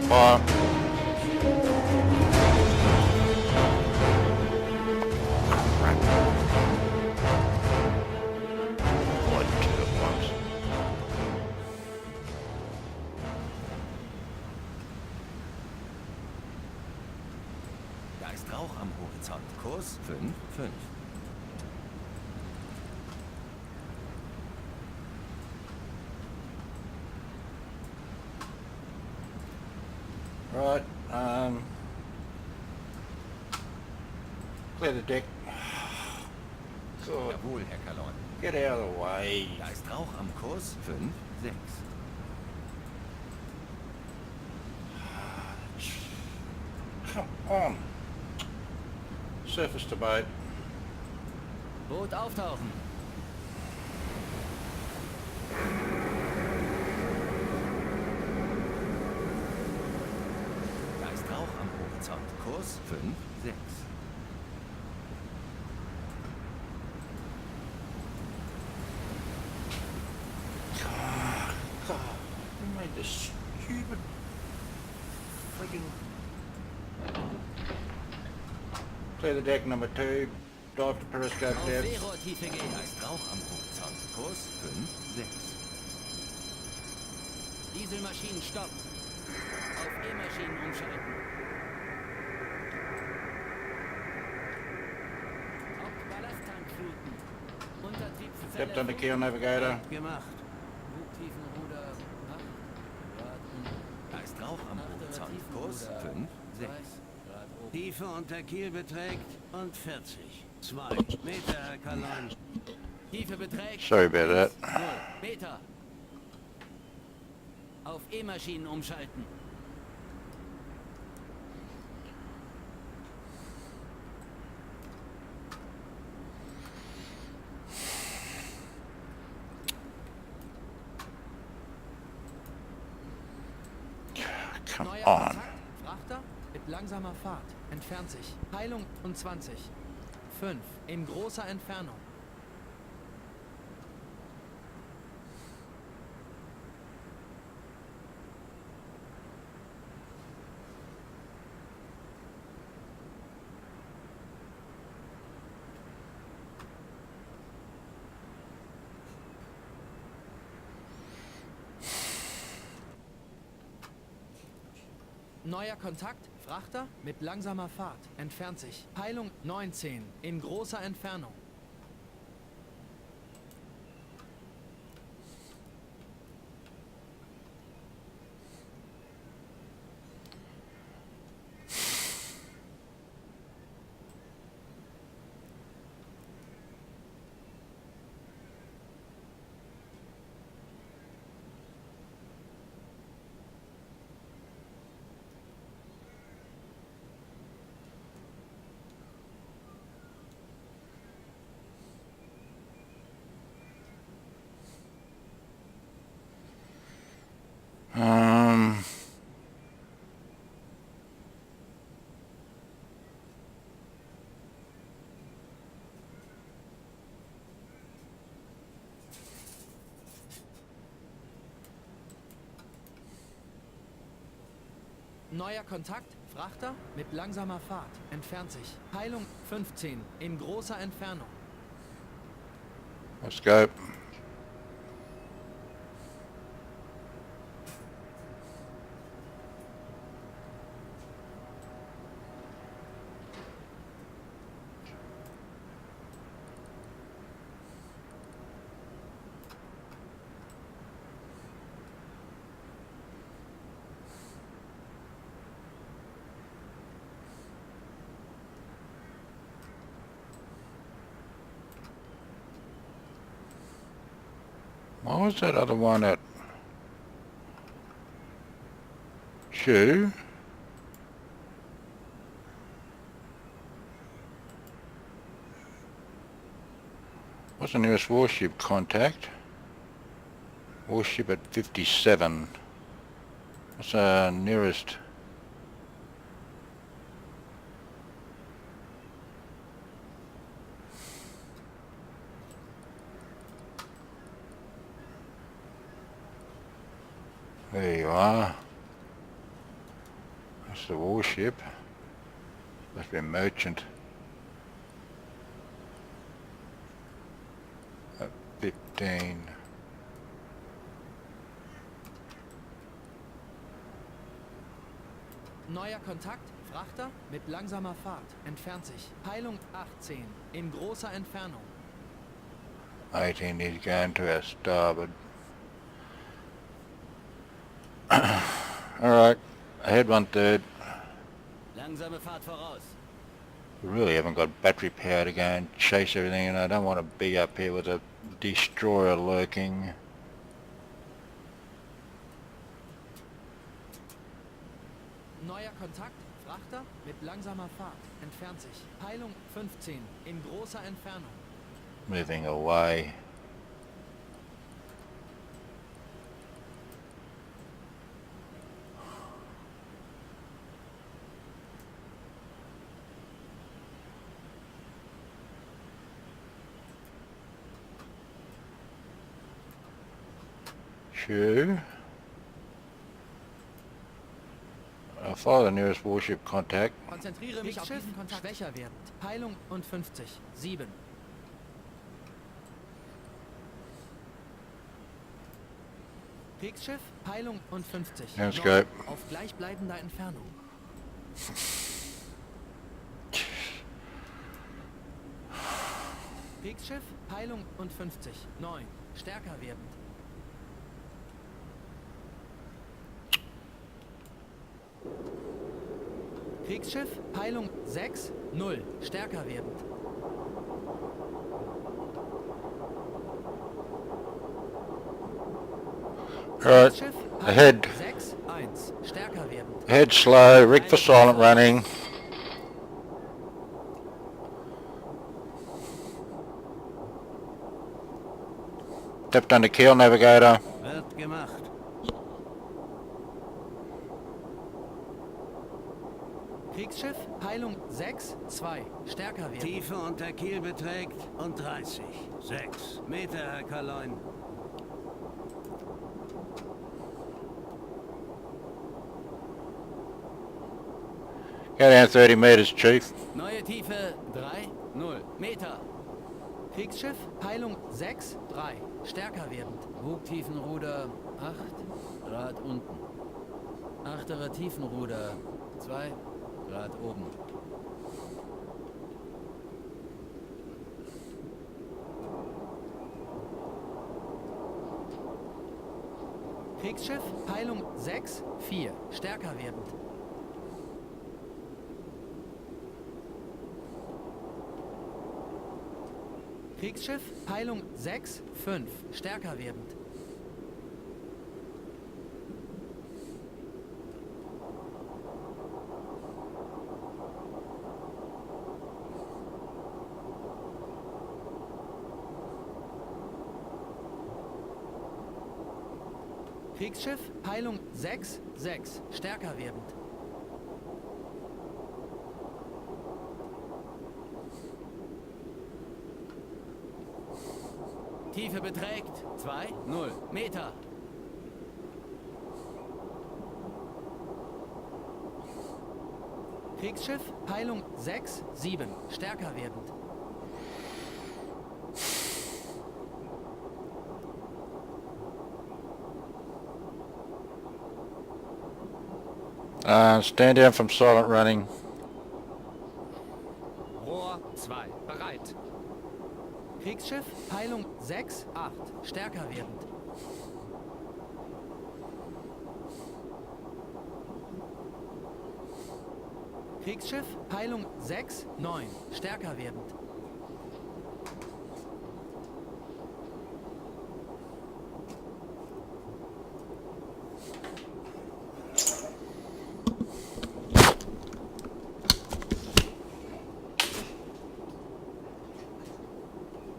fire. Crap. Oh, I did two at once. Da ist Rauch am Horizont. Kurs 5,5. Right, clear the deck. God, Jawohl, Herr Kalon. get out of the way. Da ist Rauch am Kurs 5,6. Come on. Surface to boat. Boot auftauchen. Da ist Rauch am Horizont. Kurs 5,6. God, who made this stupid friggin'... Clear the deck number 2. Dive to periscope Auf depth. Seerohrtiefe gehen. Da ist Rauch am Horizont. Kurs 5,6. Dieselmaschinen stopp. Auf E-Maschinen umschalten. Hauptballasttankfluten. Untertriebszelle. Depth under keel navigator. Gemacht. Flugtiefenruder 8 Grad unten. Da ist Rauch am Horizont. Kurs 5,6. Tiefe unter Kiel beträgt und 40. 2 Meter, Herr Kalon. Tiefe beträgt. Sorry about that. 0 Meter. Auf E-Maschinen umschalten. Come Neuer on. Kontakt. Frachter mit langsamer Fahrt. Entfernt sich. Peilung und 20. 5. In großer Entfernung. Neuer Kontakt. Frachter mit langsamer Fahrt. Entfernt sich. Peilung 19. In großer Entfernung. Neuer Kontakt. Frachter mit langsamer Fahrt. Entfernt sich. Peilung 15. In großer Entfernung. Let's go. What was that other one at? Two. What's the nearest warship contact? Warship at 57. What's the nearest? There you are. What's the warship? Must be a merchant. 15. Neuer Kontakt, Frachter mit langsamer Fahrt, entfernt sich. Peilung 18, in großer Entfernung. 18 is going to our starboard. Alright, ahead 1/3. Langsame Fahrt voraus. We really haven't got battery power to go and chase everything, and I don't want to be up here with a destroyer lurking. Neuer Kontakt, Frachter mit langsamer Fahrt, entfernt sich. Peilung 15, in großer Entfernung. Moving away. Sure. I'll follow the nearest warship contact. Konzentriere mich auf diesen Kontakt. Schwächer werdend. Peilung und 50, 7. Kriegsschiff, Peilung und 50. Let's Nord, go. auf gleichbleibender Entfernung. Kriegsschiff, Peilung und 50. 9. Stärker werdend. Kriegsschiff, Peilung 6, 0. Stärker werdend. Alright, Kriegsschiff, ahead. 6, 1. Stärker werdend. Head slow, rig for silent running. Stepped under keel, navigator. Wird gemacht. Kriegsschiff, Peilung 6, 2. Stärker werdend. Tiefe unter Kiel beträgt und 30. 6 Meter, Herr Kaloin. Go down 30 meters, Chief. Neue Tiefe 3, 0 Meter. Kriegsschiff, Peilung 6, 3. Stärker werdend. Bugtiefenruder 8 Grad unten. Achterer Tiefenruder 2 Grad oben. Kriegsschiff, Peilung 6, 4. Stärker werdend. Kriegsschiff, Peilung 6, 5. Stärker werdend. Kriegsschiff, Peilung 6, 6. Stärker werdend. Tiefe beträgt 2, 0 Meter. Kriegsschiff, Peilung 6, 7. Stärker werdend. Stand down from silent running. Rohr 2 bereit. Kriegsschiff, Peilung 6, 8. Stärker werdend. Kriegsschiff, Peilung 6, 9. Stärker werdend.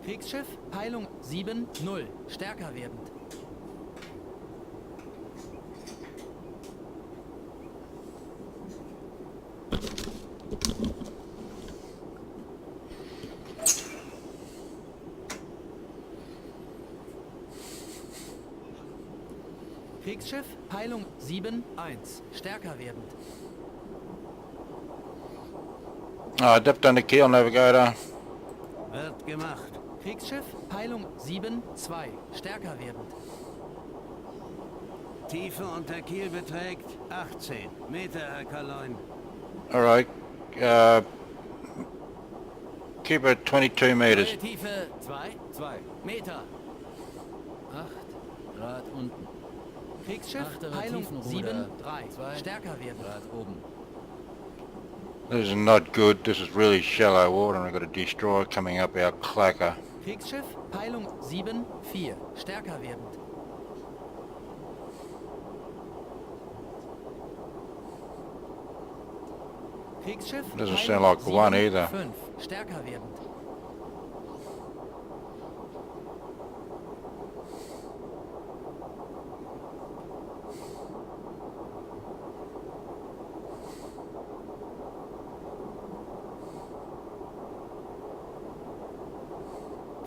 Kriegsschiff, Peilung 7, 0. Stärker werdend. Kriegsschiff, Peilung 7, 1. Stärker werdend. Depth on the keel navigator. Wird gemacht. Kriegsschiff, Peilung 7-2, stärker werdend. Tiefe unter Kiel beträgt 18 Meter, Herr Kaloin. Alright, keep it 22 meters. Neue Tiefe 2 Meter. 8 Grad unten. Kriegsschiff, Achtere Peilung Tiefenruder 7-3, 2 stärker werdend. Grad oben. This is not good. This is really shallow water and I've got a destroyer coming up our clacker. Kriegsschiff, Peilung 7-4, stärker werdend. Kriegsschiff, Doesn't Peilung sound like one either. 5, stärker werdend.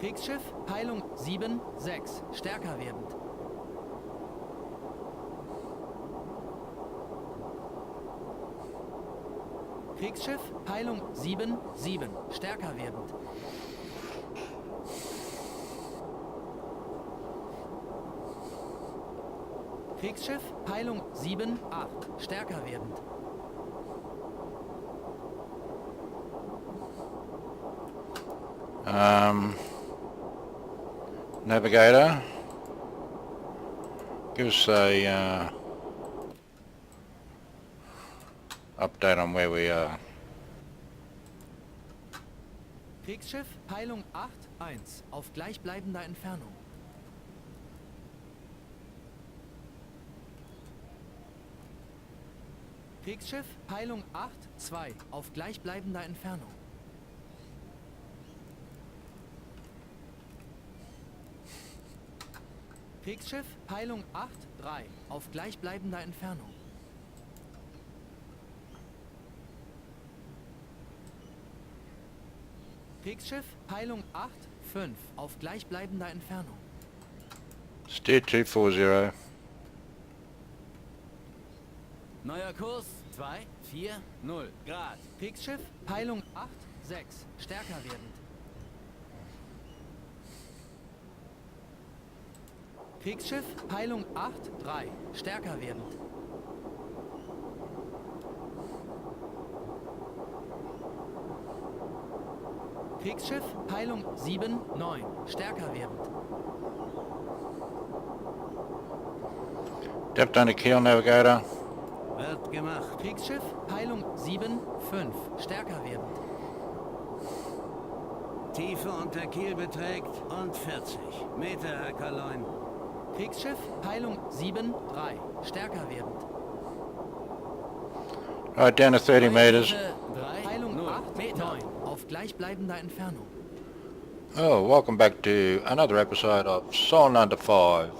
Kriegsschiff, Peilung 7-6, stärker werdend. Kriegsschiff, Peilung 7-7, stärker werdend. Kriegsschiff, Peilung 7-8, stärker werdend. Navigator, give us a update on where we are. Kriegsschiff, Peilung 8-1, auf gleichbleibender Entfernung. Kriegsschiff, Peilung 8-2, auf gleichbleibender Entfernung. Kriegsschiff, Peilung 8-3, auf gleichbleibender Entfernung. Kriegsschiff, Peilung 8-5, auf gleichbleibender Entfernung. Steer 240. Neuer Kurs 240 Grad. Kriegsschiff, Peilung 8-6, stärker werdend. Kriegsschiff, Peilung 8-3, stärker werdend. Kriegsschiff, Peilung 7-9, stärker werdend. Depth on the keel navigator. Wird gemacht. Kriegsschiff, Peilung 7-5, stärker werdend. Tiefe unter Kiel beträgt und 40 Meter, Herr Kaloin. Kriegsschiff, Peilung 7-3, stärker werdend. Right down to 30 meters. Tiefe Peilung 3 Meter. 8-9, auf gleichbleibender Entfernung. Oh, welcome back to another episode of Soul Under 5.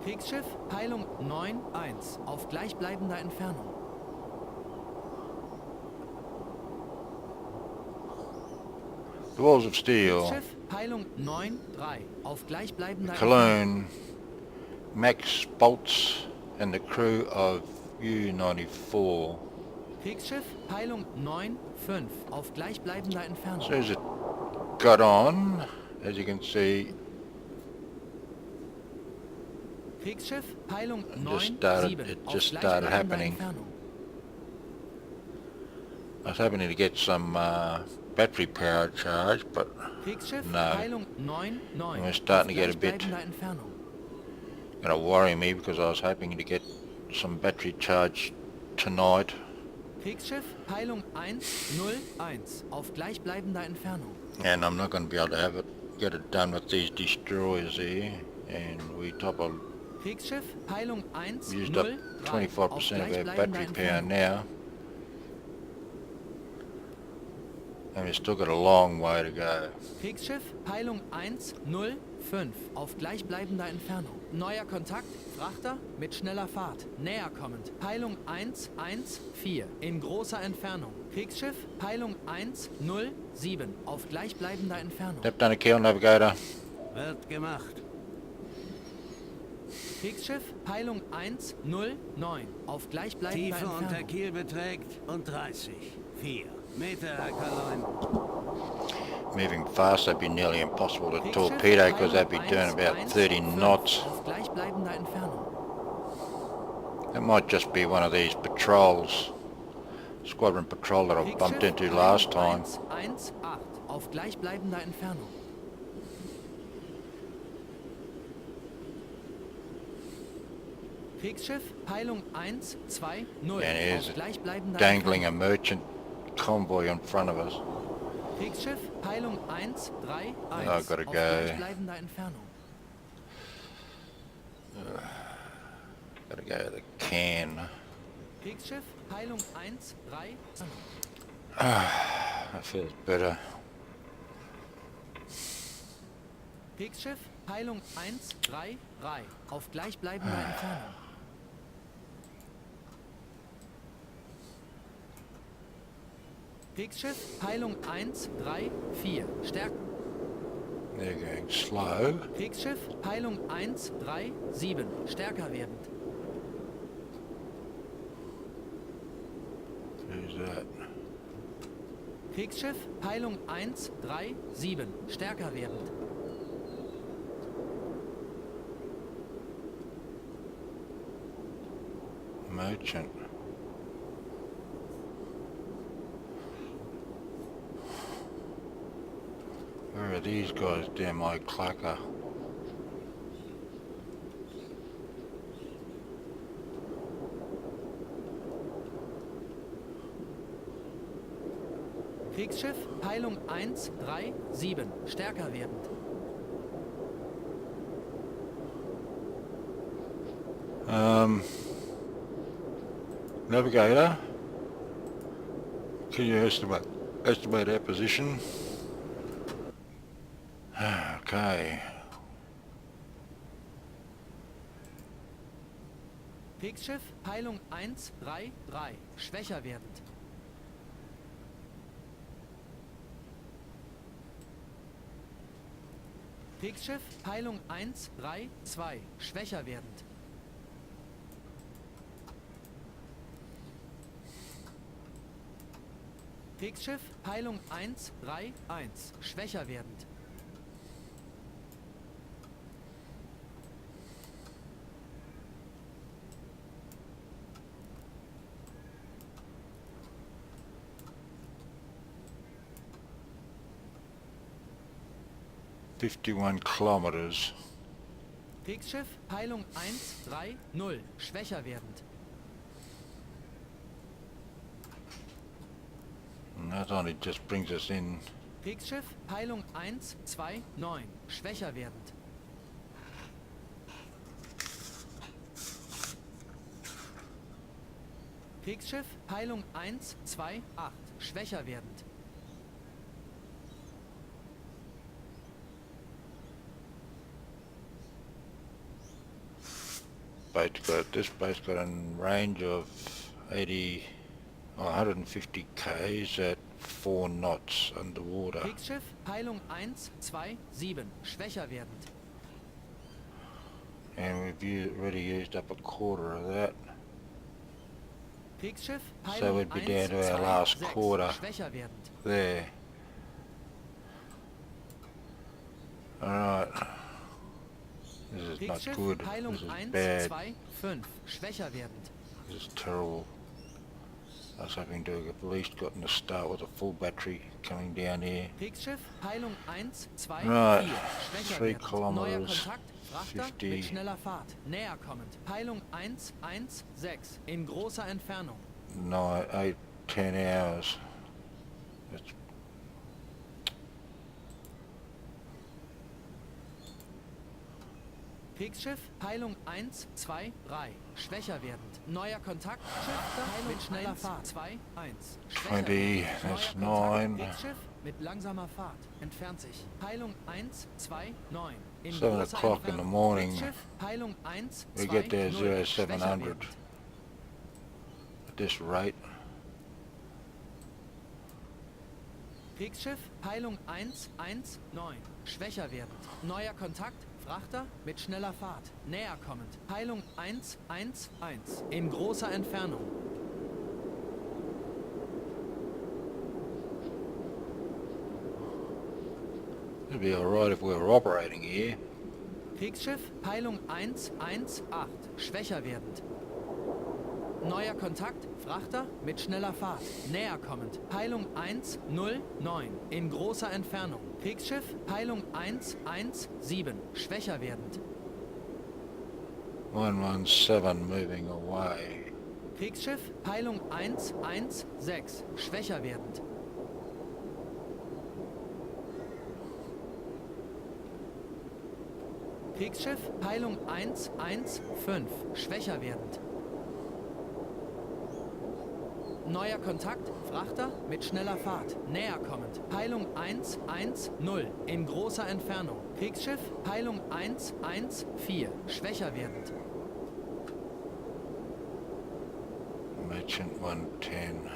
Kriegsschiff, Peilung 9-1, auf gleichbleibender Entfernung. The Walls of Steel. Kriegsschiff, Peilung 9-3, auf gleichbleibender Cologne, Max Bolts and the crew of U-94. Kriegsschiff, Peilung 9-5, auf gleichbleibender Entfernung. So as it got on, as you can see, Kriegsschiff, Peilung just 9-7, it auf just started gleichbleibender happening. Entfernung. I was hoping to get some battery power charge, but Kriegsschiff, no. Peilung 9-9, We're starting to auf get a bit gleichbleibender Entfernung. gonna worry me because I was hoping to get some battery charge tonight. Kriegsschiff, Peilung 1-0-1, auf gleichbleibender Entfernung. And I'm not going to be able to get it done with these destroyers here. And we top of Kriegsschiff, Peilung 1-0-3, used up auf 25% of our gleichbleibender battery power Entfernung. now. And we've still got a long way to go. Kriegsschiff, Peilung 1-0-5, auf gleichbleibender Entfernung. Neuer Kontakt, Frachter mit schneller Fahrt, näher kommend. Peilung 1-1-4, in großer Entfernung. Kriegsschiff, Peilung 1-0-7, auf gleichbleibender Entfernung. Depth on the keel navigator. Wird gemacht. Kriegsschiff, Peilung 1-0-9, auf gleichbleibender Tiefe unter Entfernung. Kiel beträgt und 30 4. Meter, Herr Kaloin. Moving fast, that'd be nearly impossible to torpedo because they'd be doing about 30 knots. Auf gleichbleibender Entfernung. It might just be one of these patrols, squadron patrol that I bumped into last time. 118 auf gleichbleibender Entfernung. Kriegsschiff, Peilung 120 And here's auf gleichbleibender dangling Entfernung. a merchant convoy in front of us. Kriegsschiff, Peilung 131 I've gotta auf go. gleichbleibender Entfernung. Gotta go to the can. Kriegsschiff, Peilung 131. That feels better. Kriegsschiff, Peilung 133 auf gleichbleibender Entfernung. Kriegsschiff, Peilung 134, Stärke. They're going slow. Kriegsschiff, Peilung 137, stärker werdend. Who's that? Kriegsschiff, Peilung 137, stärker werdend. Merchant. Where are these guys? Damn, my clacker. Kriegsschiff, Peilung 137, stärker werdend. Navigator, can you estimate our position? Okay. Kriegsschiff, Peilung 133, schwächer werdend. Kriegsschiff, Peilung 132, schwächer werdend. Kriegsschiff, Peilung 131, schwächer werdend. $51 kilometers. Kriegsschiff, Peilung 130, schwächer werdend. And that only just brings us in. Kriegsschiff, Peilung 129, schwächer werdend. Kriegsschiff, Peilung 128, schwächer werdend. This boat's got a range of 80 or 150 k's at 4 knots underwater. Kriegsschiff, Peilung 127, schwächer werdend. And we've already used up a quarter of that. Kriegsschiff, So Peilung we'd be down to our last 126, quarter schwächer werdend. there. Alright. This is not Kriegsschiff, good. Peilung This is bad. 125, schwächer werdend. This is terrible. I was hoping to have at least gotten to start with a full battery coming down here. Kriegsschiff, Peilung 124, Right, schwächer 3 werdend. Neuer kilometers, Kontakt, Frachter 50. mit schneller Fahrt. Näher kommend. Peilung 116, in großer Entfernung. 9, 8, 10 hours. That's Kriegsschiff, Peilung 123, schwächer werdend. Neuer Kontakt, Schiff mit schneller Fahrt. 21, schwächer 20, werdend. that's Neuer 9. Kontakt, Kriegsschiff mit langsamer Fahrt. Entfernt sich. Peilung 129, in 7 großer o'clock in the Entfernung. morning. Kriegsschiff, Peilung 120, We get there schwächer 0700 werdend. at this rate. Kriegsschiff, Peilung 119, schwächer werdend. Neuer Kontakt, Frachter mit schneller Fahrt. Näher kommend. Peilung 111, in großer Entfernung. It'd be alright if we were operating here. Kriegsschiff, Peilung 118, schwächer werdend. Neuer Kontakt, Frachter mit schneller Fahrt, näher kommend. Peilung 109, in großer Entfernung. Kriegsschiff, Peilung 117, schwächer werdend. 117 moving away. Kriegsschiff, Peilung 116, schwächer werdend. Kriegsschiff, Peilung 115, schwächer werdend. Neuer Kontakt, Frachter mit schneller Fahrt, näher kommend. Peilung 110, in großer Entfernung. Kriegsschiff, Peilung 114, schwächer werdend. Merchant 110.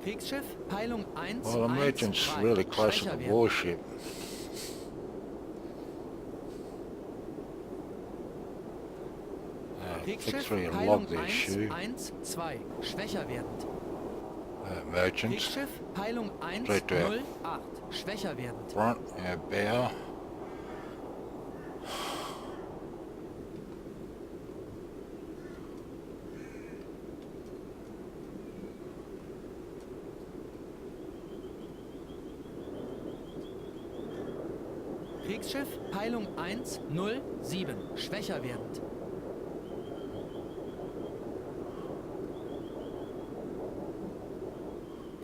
Kriegsschiff, Peilung 113, Well, the merchant's really close to schwächer the werdend. warship. Fix Kriegsschiff, through your Peilung log there, Shoe. 112, schwächer werdend. Merchant. Kriegsschiff, Peilung Right there. 108, schwächer werdend. Front, bow. Kriegsschiff, Peilung 107, schwächer werdend.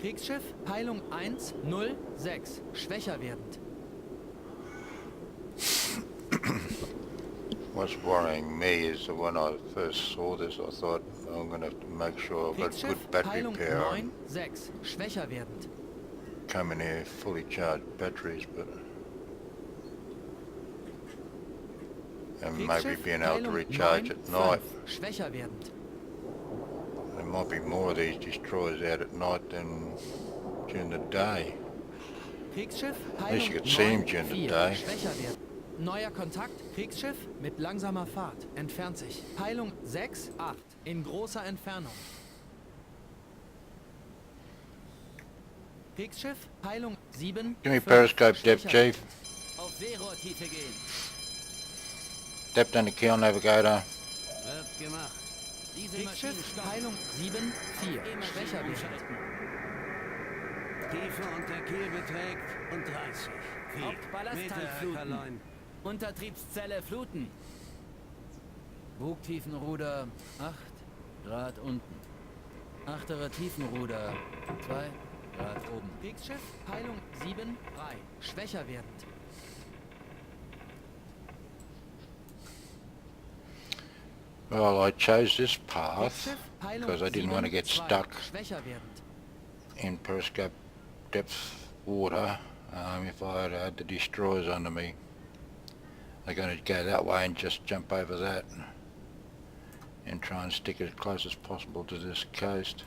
Kriegsschiff, Peilung 106, schwächer werdend. What's worrying me is that when I first saw this, I thought I'm going to have to make sure I've got Kriegsschiff, good battery Peilung power. 96, schwächer werdend. Come in here fully charged batteries, but and maybe Kriegsschiff, being able to Peilung recharge at 95, night. schwächer werdend. There might be more of these destroyers out at night than during the day. Kriegsschiff, least Peilung you could see him during the 94, day. schwächer werdend. Neuer Kontakt, Kriegsschiff mit langsamer Fahrt, entfernt sich. Peilung 68, in großer Entfernung. Kriegsschiff, Peilung 7. Give me periscope depth, schwächer Chief. Auf Seerohrtiefe gehen. Depth and the keel navigator. Wird gemacht. Diese Maschinen Kriegsschiff, stoppen. Peilung 7, 4, schwächer E-Maschinen werdend. umschalten. Tiefe unter Kiel beträgt und 30 Feet. Hauptballasttank Meter, fluten. Kaloin. Untertriebszelle fluten. Bugtiefenruder 8 Grad unten. Achterer Tiefenruder 2 Grad oben. Kriegsschiff, Peilung 7, 3, schwächer werdend. Well, I chose this path Kriegsschiff, Peilung because I didn't want to 7, get 2, stuck schwächer werdend. in periscope depth water if I had the destroyers under me. They're going to go that way and just jump over that and try and stick as close as possible to this coast.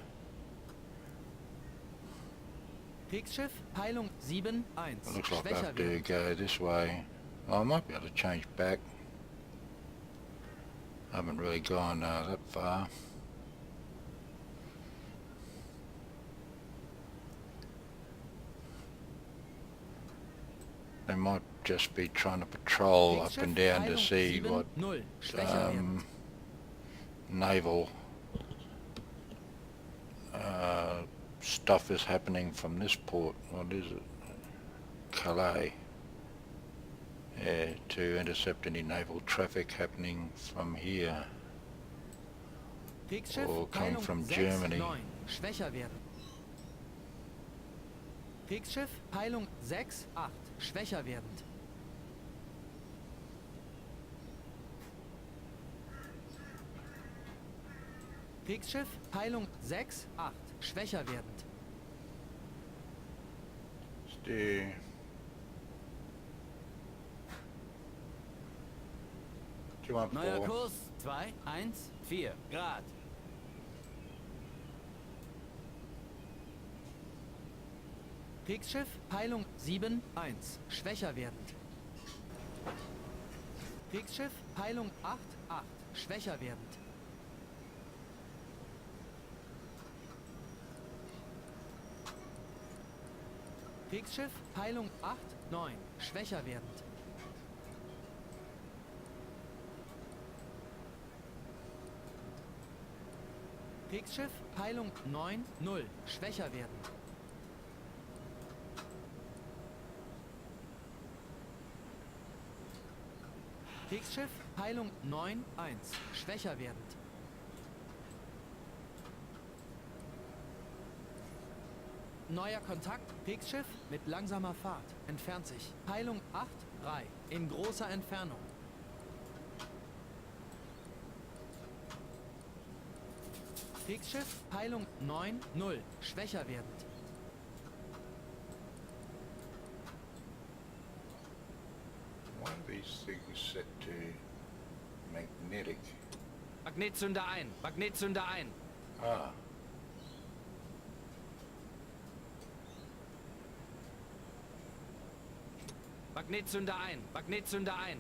Kriegsschiff, Peilung 7, 1, It looks like I schwächer have to werdend. go this way. I might be able to change back. I haven't really gone that far. They might just be trying to patrol up and down to see what 0, schwächer werdend. naval stuff is happening from this port. What is it? Calais. Yeah, to intercept any naval traffic happening from here. Kriegsschiff, or coming Peilung from 6, Germany. 9, schwächer werdend. Kriegsschiff, Peilung 6, 8, schwächer werdend. Kriegsschiff, Peilung 6, 8, schwächer werdend. Steer. Neuer 214. Kurs 2 1 4 Grad. Kriegsschiff, Peilung 7, 1, schwächer werdend. Kriegsschiff, Peilung 8, 8, schwächer werdend. Kriegsschiff, Peilung 8, 9, schwächer werdend. Kriegsschiff, Peilung 9, 0, schwächer werdend. Kriegsschiff, Peilung 9, 1, schwächer werdend. Neuer Kontakt, Kriegsschiff mit langsamer Fahrt, entfernt sich. Peilung 8, 3, in großer Entfernung. Kriegsschiff, Peilung 9, 0, schwächer werdend. One of these things set to magnetic. Magnetzünder ein. Magnetzünder ein. Ah. Magnetzünder ein. Magnetzünder ein.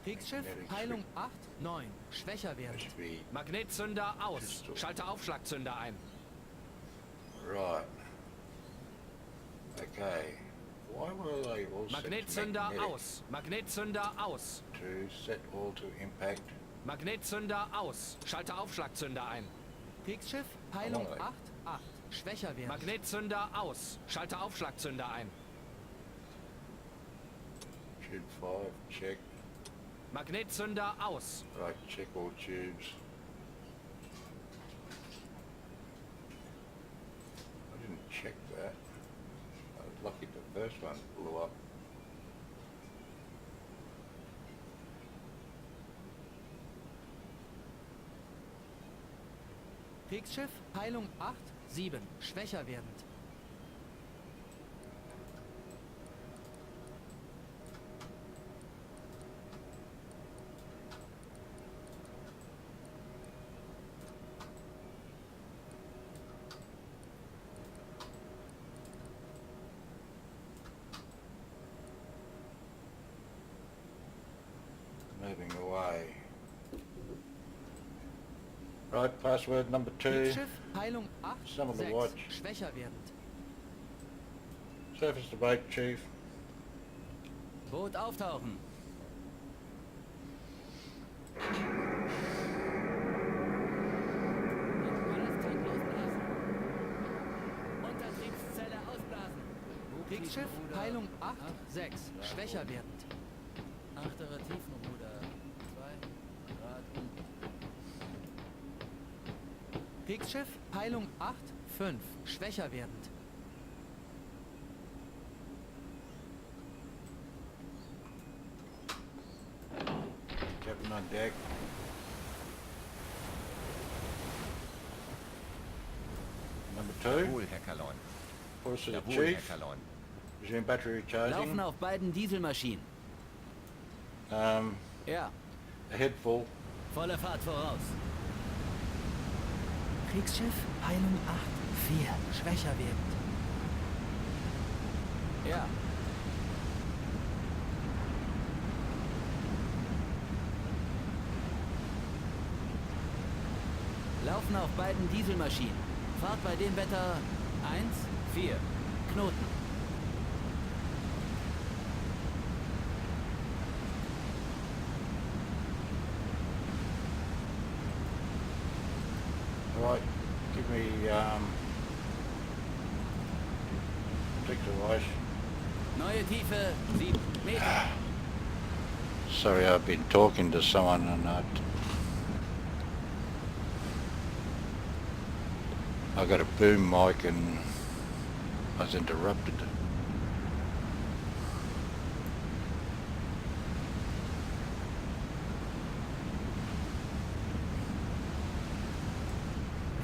Kriegsschiff, Peilung 8, 9, schwächer werdend. Must be Magnetzünder aus. Schalte Aufschlagzünder ein. right. Okay. Why were they all set to Magnetzünder magnetic? aus. Magnetzünder aus. To set all to impact. Magnetzünder aus. Schalte Aufschlagzünder ein. Kriegsschiff, Peilung Jawohl. 8, 8, schwächer werdend. Magnetzünder aus. Schalte Aufschlagzünder ein. Tube 5, check. Magnetzünder aus. Right, check all tubes. I didn't check that. I was lucky the first one blew up. Kriegsschiff, Peilung 8, 7, schwächer werdend. Moving away. Right, password number 2. Kriegsschiff, Peilung 8, Some of the 6, watch. schwächer werdend. Surface to boat, Chief. Boot auftauchen. Ballasttank losblasen. Untertriebszelle ausblasen. Kriegsschiff, Peilung 8, 6, schwächer werdend. Achterer Tiefenruder. 2 Grad unten. Kriegsschiff, Peilung 8, 5, schwächer werdend. Captain on deck. Number 2. Jawohl, Herr Kalon. Course to the Jawohl, Herr Chief. Kalon. Resume battery Laufen recharging. auf beiden Dieselmaschinen. Ja, Ahead full. volle Fahrt voraus. Kriegsschiff, Peilung 8, 4, schwächer werdend. Ja, laufen auf beiden Dieselmaschinen. Fahrt bei dem Wetter 1, 4. Knoten. Right, give me sector wise. Neue Tiefe 7 Meter. Sorry, I've been talking to someone and I got a boom mic and I was interrupted.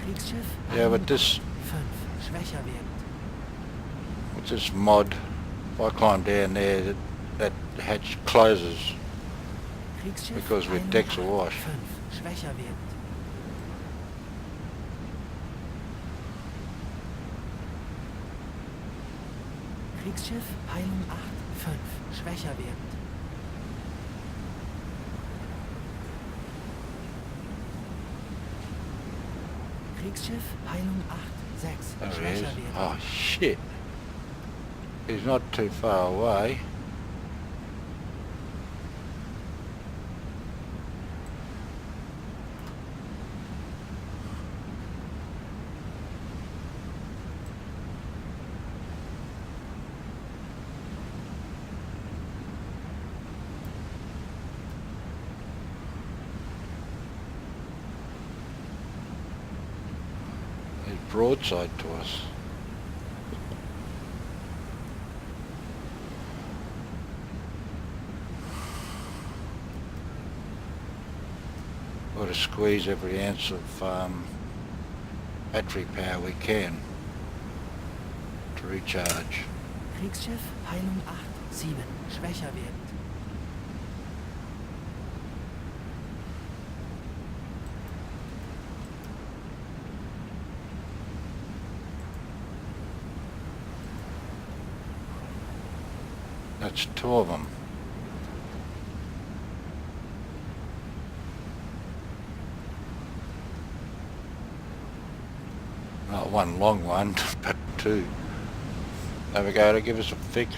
Kriegsschiff, Yeah, but Peilung this 5, schwächer werdend. with this mod, if I climb down there, that hatch closes. Kriegsschiff, Because with Peilung decks 8, awash. 5, schwächer werdend. Kriegsschiff, Peilung 8, 5, schwächer werdend. Kriegsschiff, Peilung 8, 6. There he is. Schwächer werden. Oh shit. He's not too far away. He's broadside to us. Got to squeeze every ounce of battery power we can to recharge. Kriegsschiff, Peilung 8, 7. Schwächer werdend. That's two of them. Not one long one, but two. Navigator, give us a fix.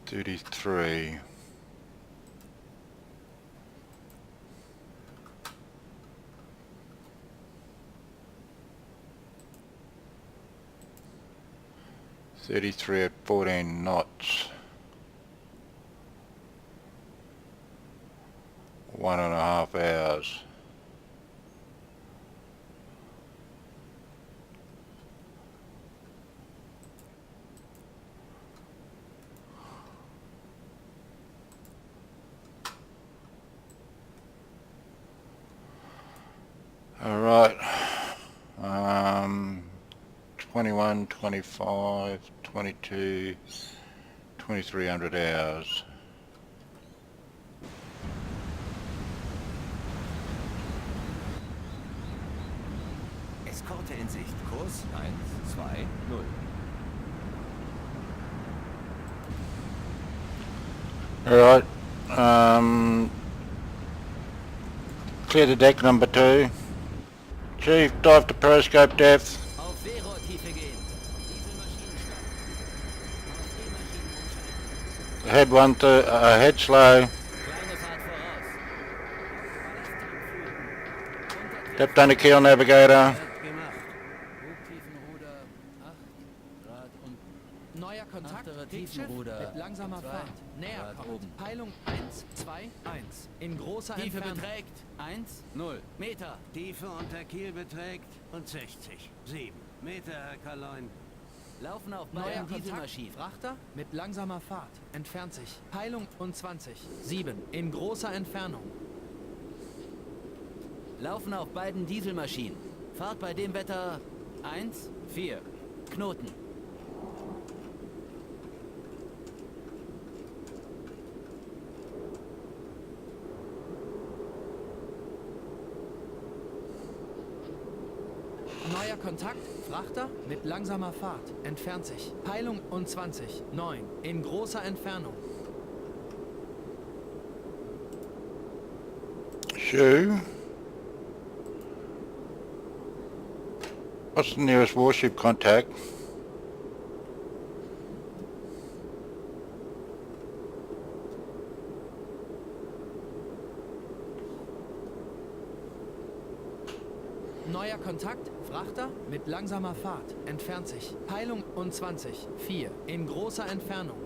$33. $33 at 14 knots. 1.5 hours. All right, 21, 25, 22, 2300 hours. Eskorte in Sicht. Kurs 1, 2, 0. All right, clear the deck number 2. Chief, dive to periscope depth. Auf Seerohrtiefe gehen. Dieselmaschinen starten. Auf D-Maschinen umschalten. Head slow. Kleine Fahrt voraus. Depth under keel navigator. Wird gemacht. Hochtiefenruder 8 Grad und Neuer Kontakt, Achterer Kriegsschiff Tiefenruder mit langsamer 2 Fahrt. Näher Grad kommt. oben. Peilung 1, 2, 1. In großer Tiefe Entfernung. beträgt 1, 0 Meter. Tiefe unter Kiel beträgt und 60. 7 Meter, Herr Kaloin. Laufen auf Neuer beiden Kontakt, Dieselmaschinen. Frachter mit langsamer Fahrt. Entfernt sich. Peilung und 20. 7. In großer Entfernung. Laufen auf beiden Dieselmaschinen. Fahrt bei dem Wetter 1, 4. Knoten. Neuer Kontakt, Frachter mit langsamer Fahrt. Entfernt sich. Peilung und 20. 9. In großer Entfernung. Shoe. What's the nearest warship contact? Neuer Kontakt, Frachter mit langsamer Fahrt, entfernt sich. Peilung und 20, 4, in großer Entfernung.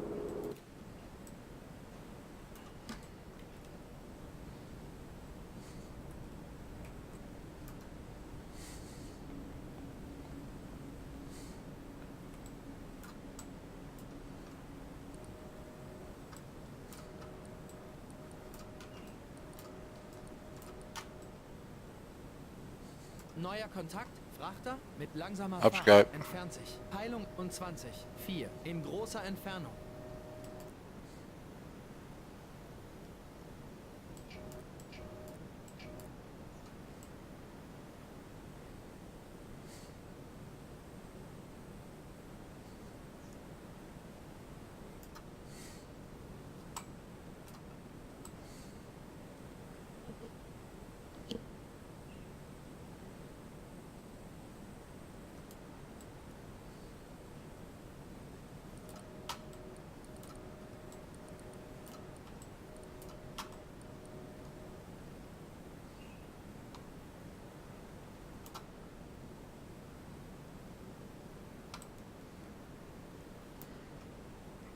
Neuer Kontakt, Frachter mit langsamer Fahrt, Abscape. entfernt sich. Peilung und 20, 4, in großer Entfernung.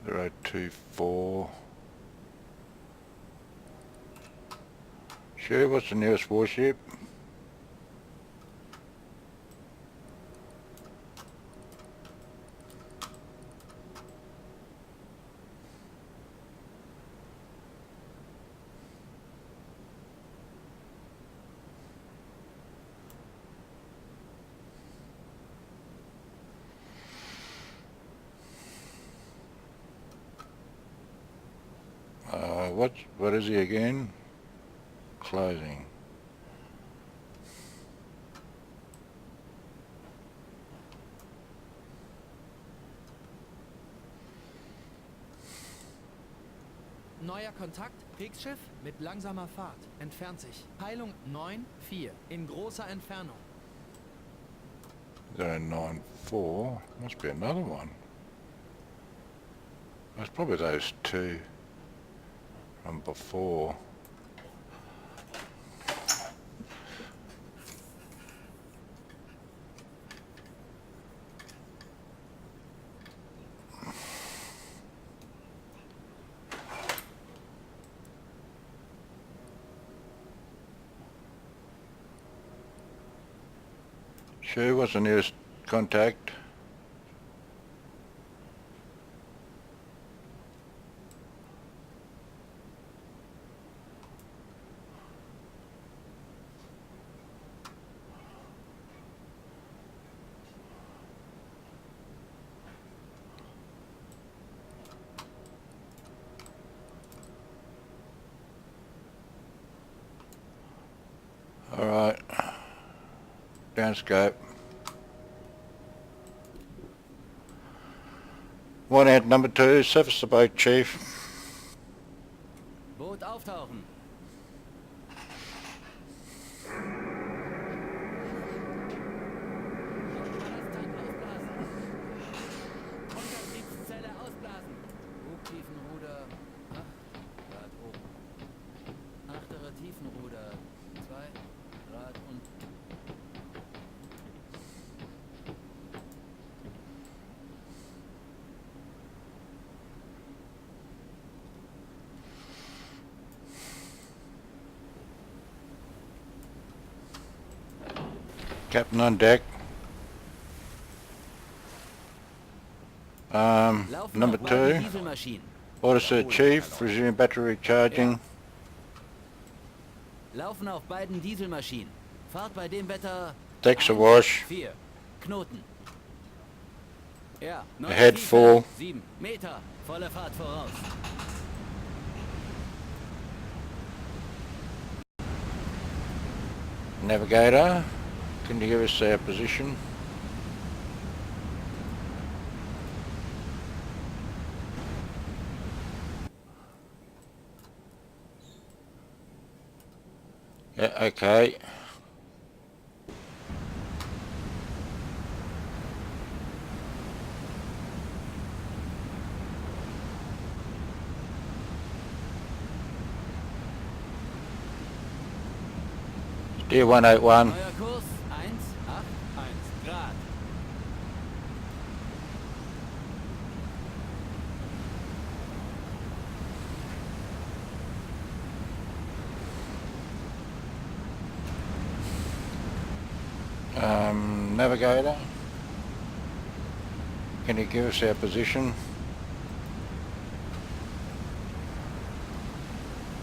There are 2-4. Sure, what's the nearest warship? What is he again? Closing. Neuer Kontakt, Kriegsschiff mit langsamer Fahrt, entfernt sich. Peilung 9, 4, in großer Entfernung. 094. Must be another one. That's probably those two from before. Sure, what's the nearest contact? Alright, downscope. One out number 2, surface the boat, Chief. Boot auftauchen. Ballasttank ausblasen. Untertriebszelle ausblasen. Bugtiefenruder 8 Grad oben. Achterer Tiefenruder 2 Grad unten. Captain on deck. Laufen Number noch beide 2. Dieselmaschinen. Orders to the Chief, resume battery charging. Laufen auf beiden Dieselmaschinen. Fahrt bei dem Wetter Decks awash. 4 Knoten. Ja, Ahead full. 7 Meter. Volle Fahrt voraus. Navigator, can you give us our position? Yeah, okay. Steer 181. Neuer Kurs 1 Navigator, can you give us our position?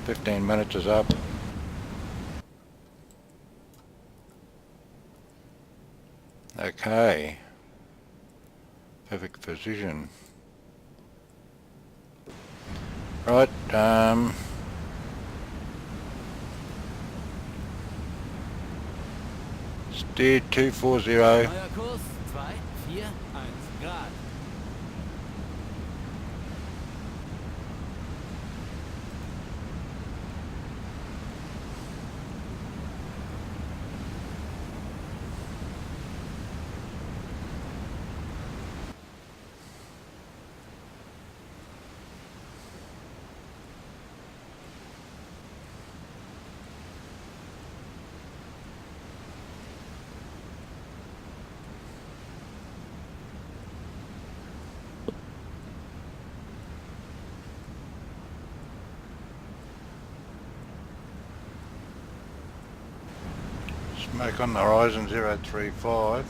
15 minutes is up. Okay. Perfect position. Right, steer 240. Neuer Kurs 2, 4, 1 Grad. Smoke on the horizon 035.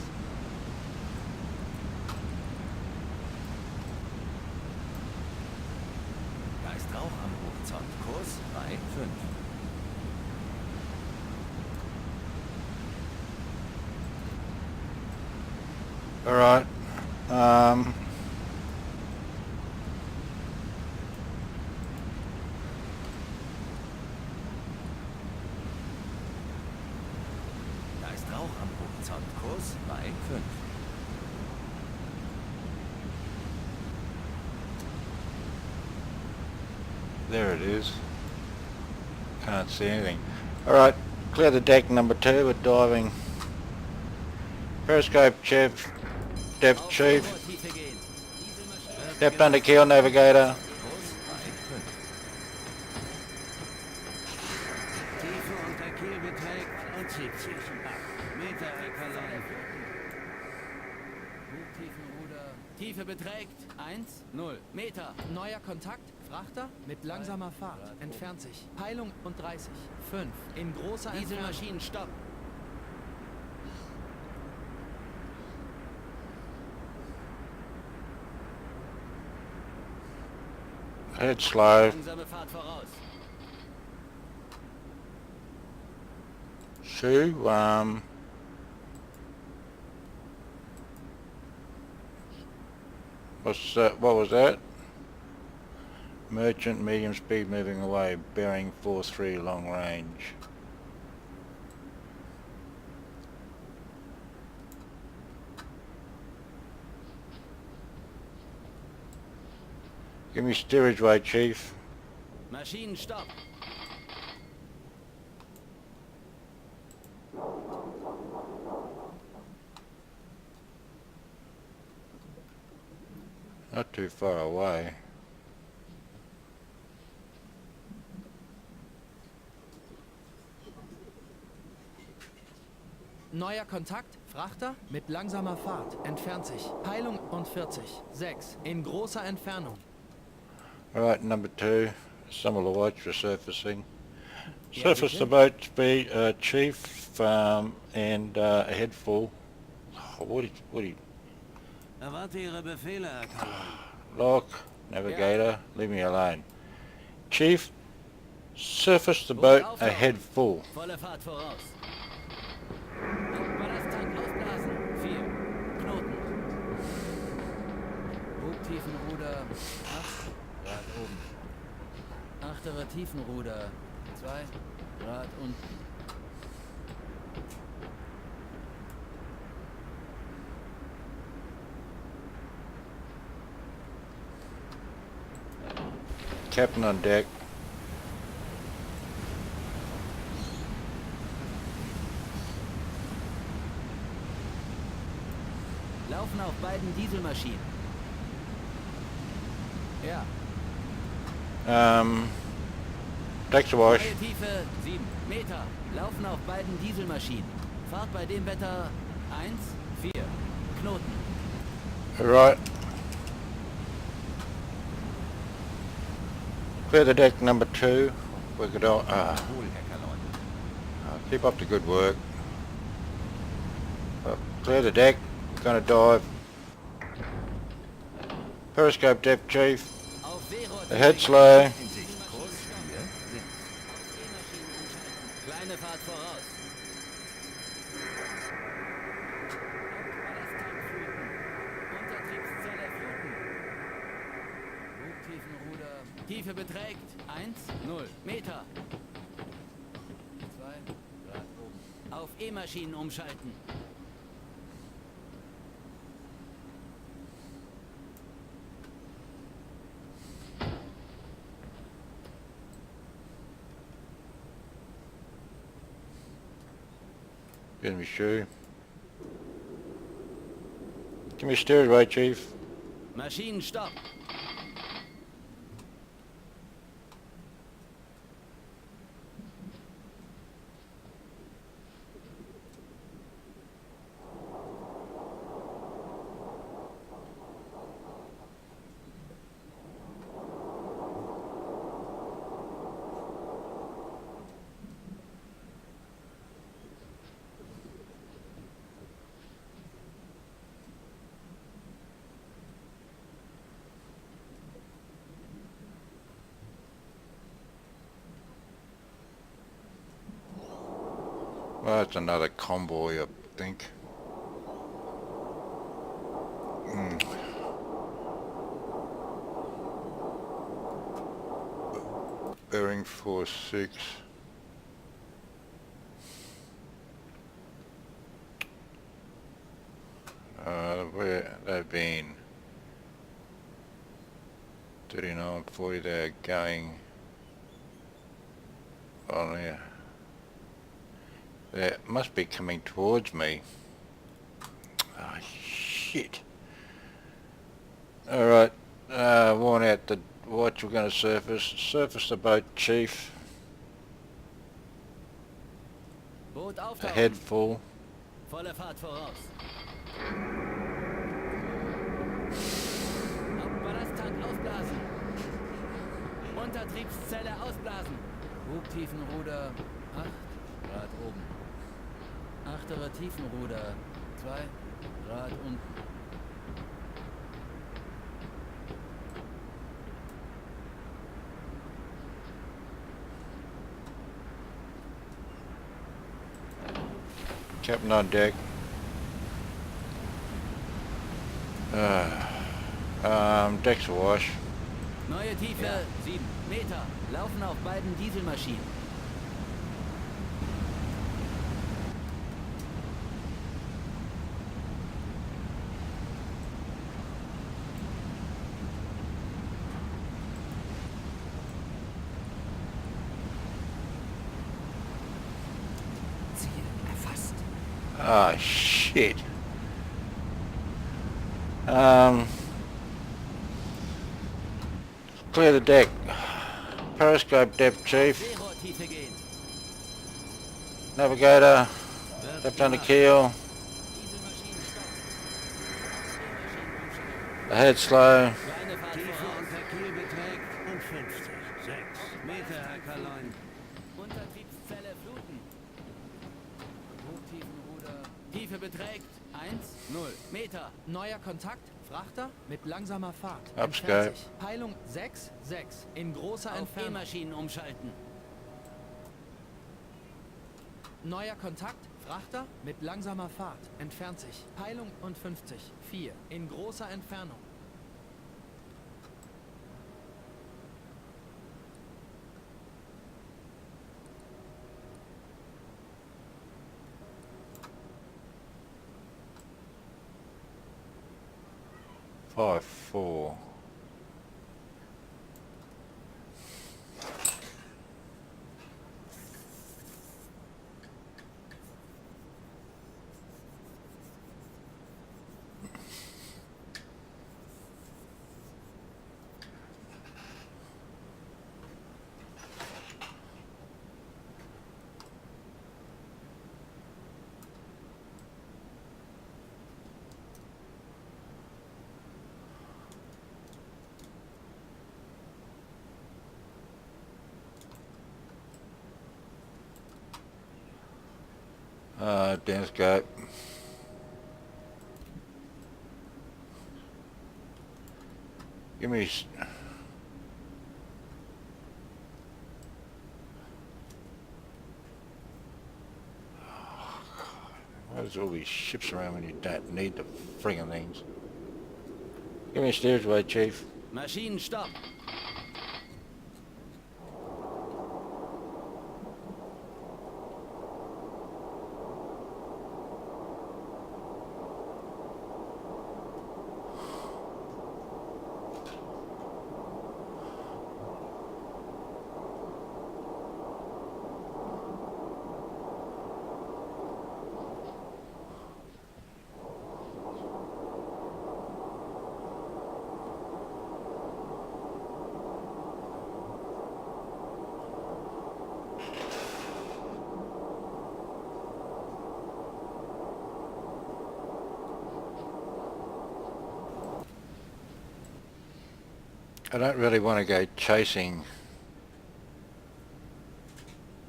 Da ist Rauch am Horizont. Kurs 3, 5. Alright, Da ist Rauch am Horizont. Kurs 3, 5. there it is. Can't see anything. Alright, clear the deck number 2, we're diving. Periscope chief, depth chief, Tiefe gehen. Dieselmaschine. depth under keel navigator. Kurs 3, 5. Tiefe unter Kiel beträgt und 70. 8 Meter Eckerlein. Hochtiefenruder. Tiefe beträgt 1, 0 Meter. Neuer Kontakt, Frachter mit langsamer Fahrt, entfernt sich. Peilung und 30, 5, in großer Entfernung. Dieselmaschinen stopp. Head slow. Langsame Fahrt voraus. Shoe, what's that? What was that? Merchant medium speed moving away, bearing 43 long range. Give me steerage way, chief. Maschinen stopp. Not too far away. Neuer Kontakt, Frachter mit langsamer Fahrt, entfernt sich. Peilung und 40, 6, in großer Entfernung. Alright, number 2, some of the lights resurfacing. Surface the boat speed, chief, and head full. Oh, what do you, Erwarte Ihre Befehle, Herr Kalon. lock, navigator, leave me alone. Chief, surface the boat ahead full. Volle Fahrt voraus. Ballasttank aufblasen. 4. Knoten. Hochtiefenruder 8 Grad oben. Achterer Tiefenruder 2 Grad unten. Captain on deck. Laufen auf beiden Dieselmaschinen. Ja. Takes a wash. Neue Tiefe 7 Meter. Laufen auf beiden Dieselmaschinen. Fahrt bei dem Wetter 1, 4. Knoten. Right. Clear the deck number 2. We're good on. Wohl, Herr Kalon. Keep up the good work. Clear the deck. Gonna dive. Periscope depth, Chief. Auf Seerohr Ahead slow. In Sicht Kurs 4 sind. E-Maschinen umschalten. Kleine Fahrt voraus. Untertriebszelle fluten. Bugtiefenruder. Tiefe beträgt 1,0 Meter. 2 Grad oben. Auf E-Maschinen umschalten. Give me shoe. Give me steerage right, Chief. Maschinenstopp. Well, that's another convoy, I think. Bearing 46. Where they've been 39, 40, they're going on there. They must be coming towards me. Ah, shit. Alright, worn out the watch, we're going to surface the boat, Chief. Boot auftauchen. Ahead full. Volle Fahrt voraus. Ballasttank ausblasen. Untertriebszelle ausblasen. Bugtiefenruder 8 Grad oben. Achterer Tiefenruder 2 Grad unten. Captain on deck. Decks awash. Neue Tiefe 7 Meter. Laufen auf beiden Dieselmaschinen. Ziel erfasst. Ah, shit. Clear the deck. Periscope depth, Chief. Seerohrtiefe gehen. Navigator. Left under keel. Dieselmaschinen stoppen. Ahead slow. Kleine Fahrt Tiefe voraus. unter Kiel beträgt und 50. 6 Meter, Herr Karlein. Untertriebszelle fluten. Hochtiefenruder. Tiefe beträgt 1,0 Meter. Neuer Kontakt, Frachter mit langsamer Fahrt. Upscape. Entfernt sich. Peilung 6,6 in großer Auf Entfernung. E-Maschinen umschalten. Neuer Kontakt, Frachter mit langsamer Fahrt. Entfernt sich. Peilung und 50. 4 in großer Entfernung. Five, 4. Downscope. Give me... Where's all these ships around when you don't need the friggin' things? Give me a steerage way, Chief. Maschinen stopp. I don't really want to go chasing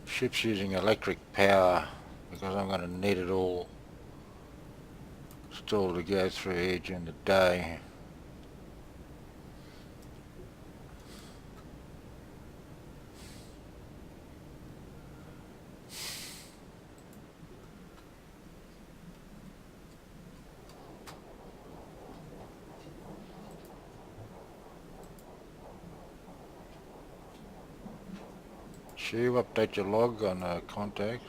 ships using electric power because I'm going to need it all still to go through here during the day. You update your log on contacts.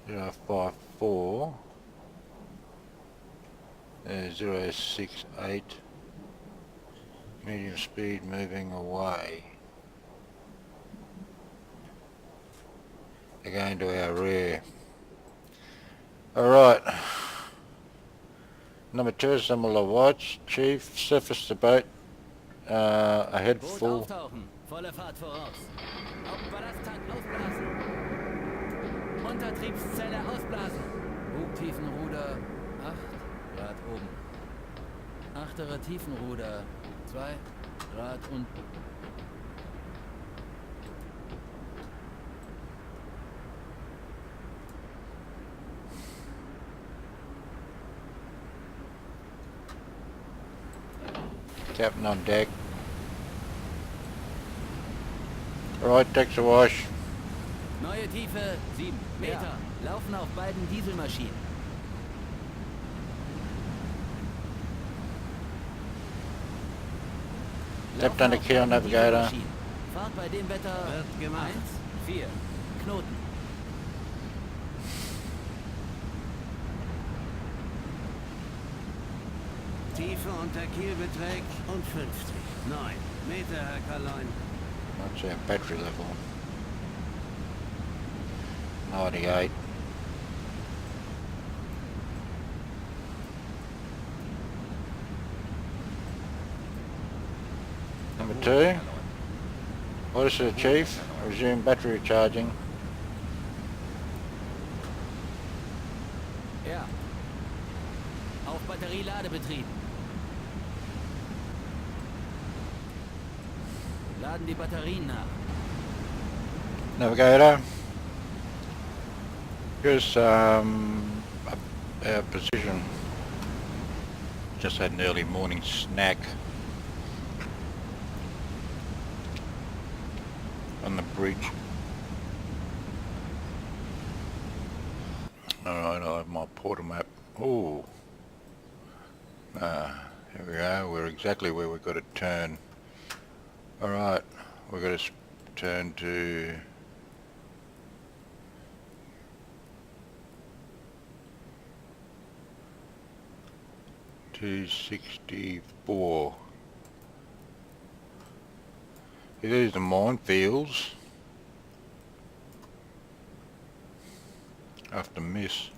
Yeah, 54 068 medium speed moving away. Again to our rear. Alright. Number 2, similar watch. Chief, surface the boat. Ahead Boot full. auftauchen. Volle Fahrt voraus. Hauptballasttank ausblasen. Untertriebszelle ausblasen. Bugtiefenruder 8 Grad oben. Achterer Tiefenruder 2 Grad unten. Captain on deck. Alright, deck's awash. Neue Tiefe 7 Meter. Laufen auf beiden Dieselmaschinen. Tapped under key on navigator. Fahrt bei dem Wetter Wird gemacht. 1, 4 Knoten. Tiefe unter Kiel beträgt und 50. 9 Meter, Herr Karlein. What's our battery level? 98. Number 2. Orders to the Chief. Resume battery recharging. Ja. Auf Batterieladebetrieb. Laden die Batterien nach. Navigator. Here's our position. Just had an early morning snack on the bridge. Alright, I have my portal map. Oh, here we are. We're exactly where we've got to turn. Alright, we've got to turn to $264. There's the minefields. After miss.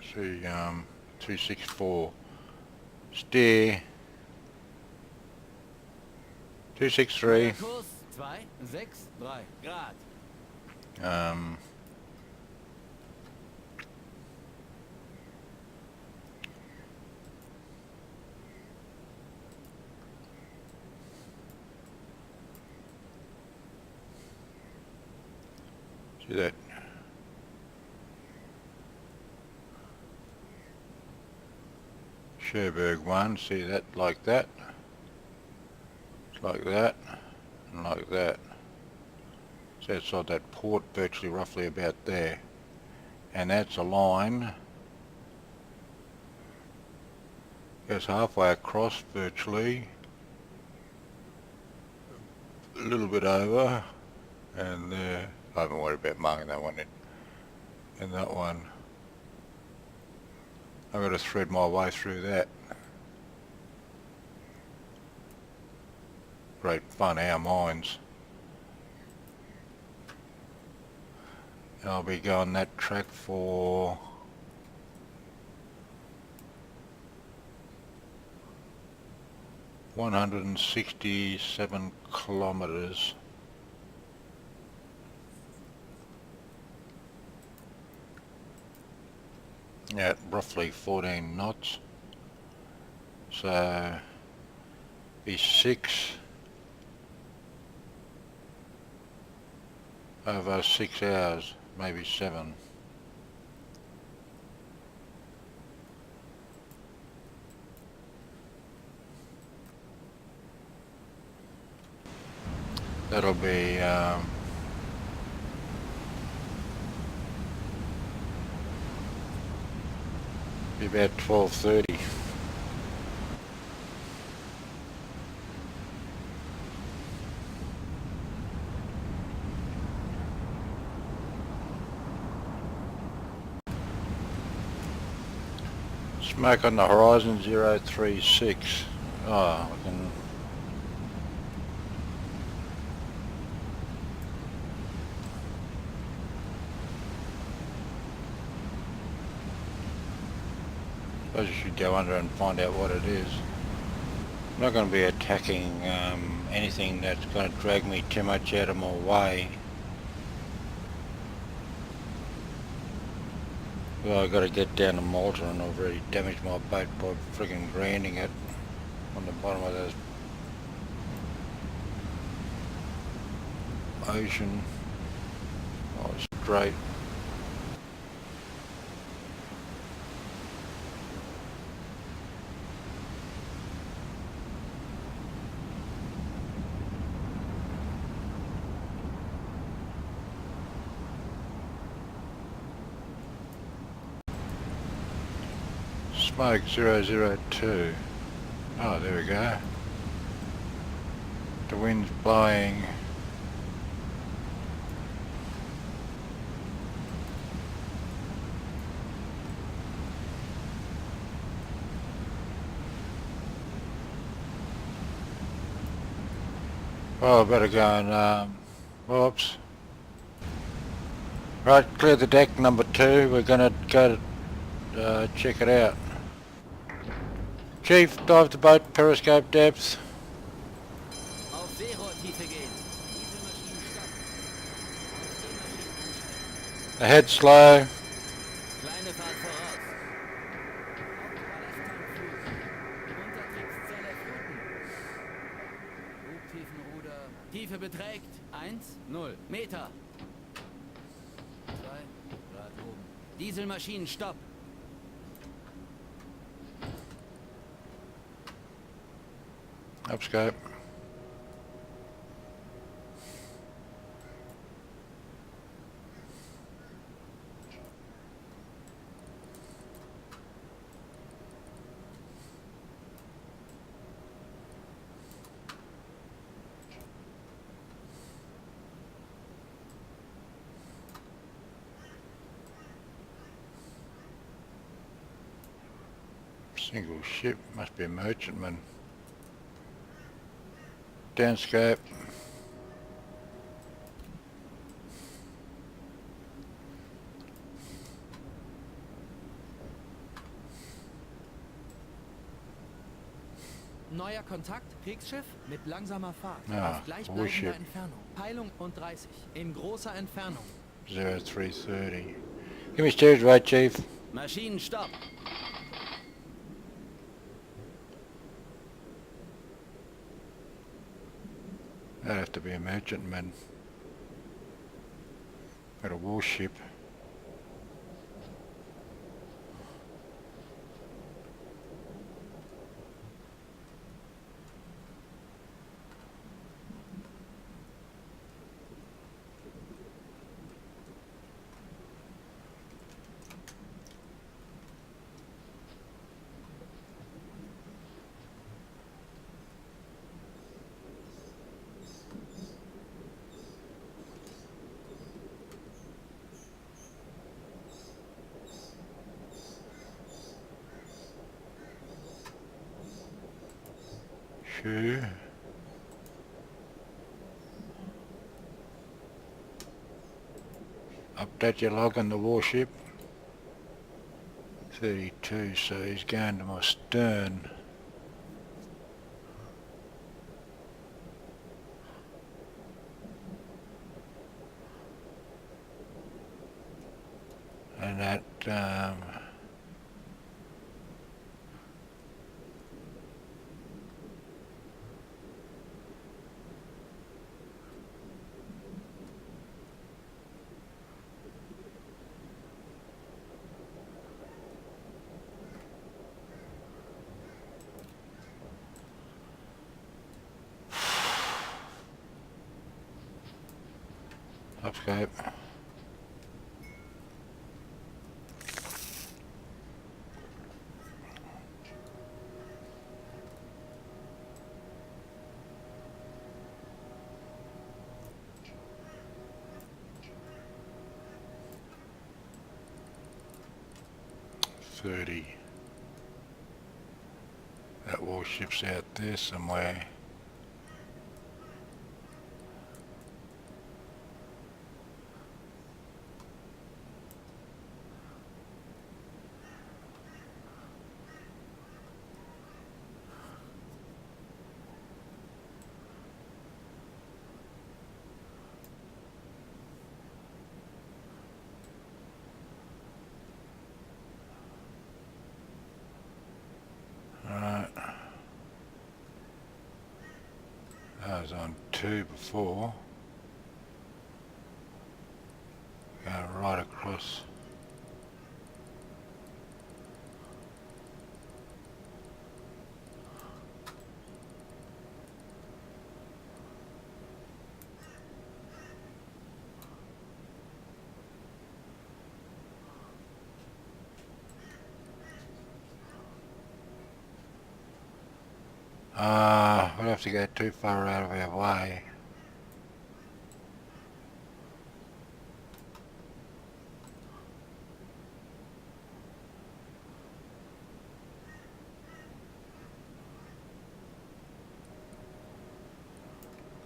See, 264. Steer. 263. Kurs 263 Grad. See that? Cherbourg one, see that, like that, like that, and like that. So it's on that port virtually roughly about there. And that's a line, goes halfway across virtually, a little bit over, and there, I haven't worried about marking that one in. And that one, I've got to thread my way through that. Great fun, our minds. And I'll be going that track for 167 kilometers. At roughly 14 knots. So be 6 over 6 hours, maybe 7. That'll be about 12:30. Smoke on the horizon 036. Oh, we can. Suppose you should go under and find out what it is. I'm not going to be attacking anything that's going to drag me too much out of my way. Well, I've got to get down to Malta and I've already damaged my boat by friggin' grounding it on the bottom of the ocean. Oh, straight. Smoke 002. Oh, there we go. The wind's blowing. Well, I better go and, whoops. Right, clear the deck number 2. We're going to go check it out. Chief, dive the boat, periscope depth. Auf Seerohrtiefe gehen. Dieselmaschinen stoppen. Seemaschinen anstellen. Ahead slow. Kleine Fahrt voraus. Untertriebszelle fluten. Bugtiefenruder. Tiefe beträgt 1,0 Meter. 2 Grad oben. Dieselmaschinen stopp. Upscope. Single ship, must be a merchantman. Downscope. Neuer Kontakt, Kriegsschiff mit langsamer Fahrt. Ah, auf gleichbleibender warship. Entfernung. Peilung und 30. In großer Entfernung. 0330. Give me steerage right, Chief. Maschinen stopp. That'd have to be a merchantman. Got a warship. Shoe. Update your log on the warship. 32, so he's going to my stern. And that upscape. That warship's out there somewhere. I was on 2 before. Going right across. We'll have to go too far out of our way.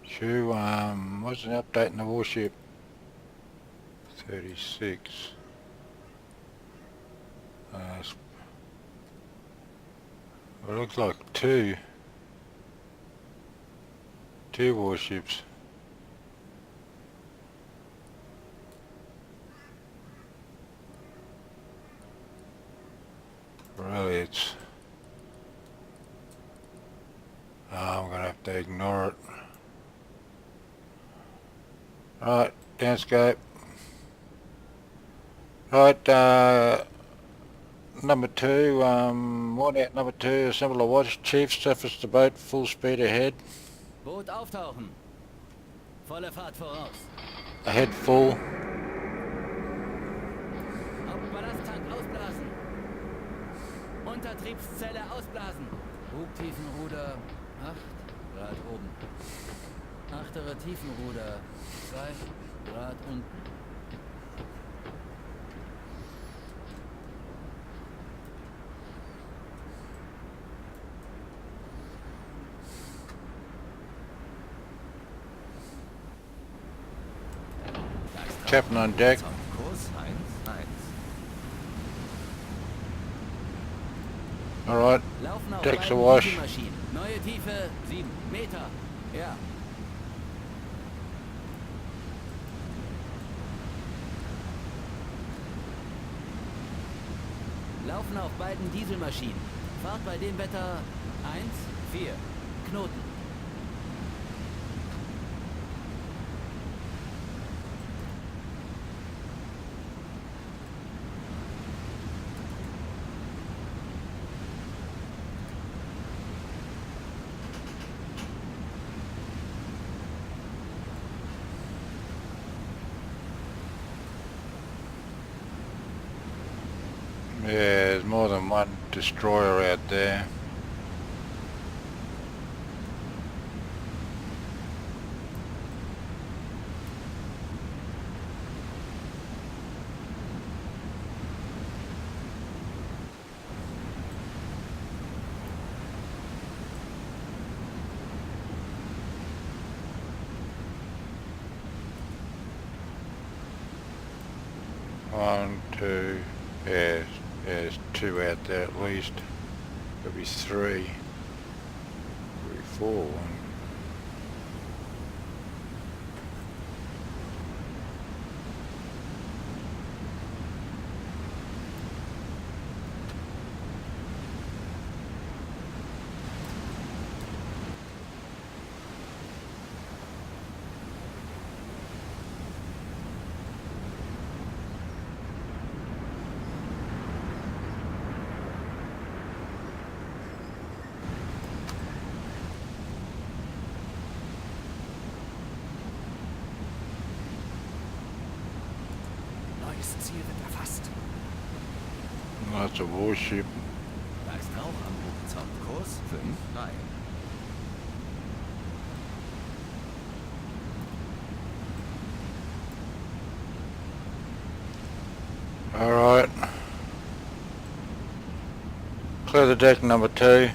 True, what's an update in the warship? 36. It looks like two warships. Really, it's... I'm gonna have to ignore it. Right, downscape. Right, number 2, one out number 2, assemble a watch, chief, surface the boat, full speed ahead. Boot auftauchen. Volle Fahrt voraus. Ahead full. Hauptballasttank ausblasen. Untertriebszelle ausblasen. Bugtiefenruder 8 Grad oben. Achtere Tiefenruder 2 Grad unten. Captain on deck. Kurs 1-1. Alright, Laufen auf deck's beiden awash. Dieselmaschinen. Neue Tiefe 7 Meter. Ja. Laufen auf beiden Dieselmaschinen. Fahrt bei dem Wetter 1-4 Knoten. Yeah, there's more than one destroyer out there. One, two, yeah, there's two out there at least. There'll be three, four. Neues Ziel wird erfasst. That's a warship. Da ist Rauch am Horizont. Kurs 5-3. Alright. Clear the deck, number 2.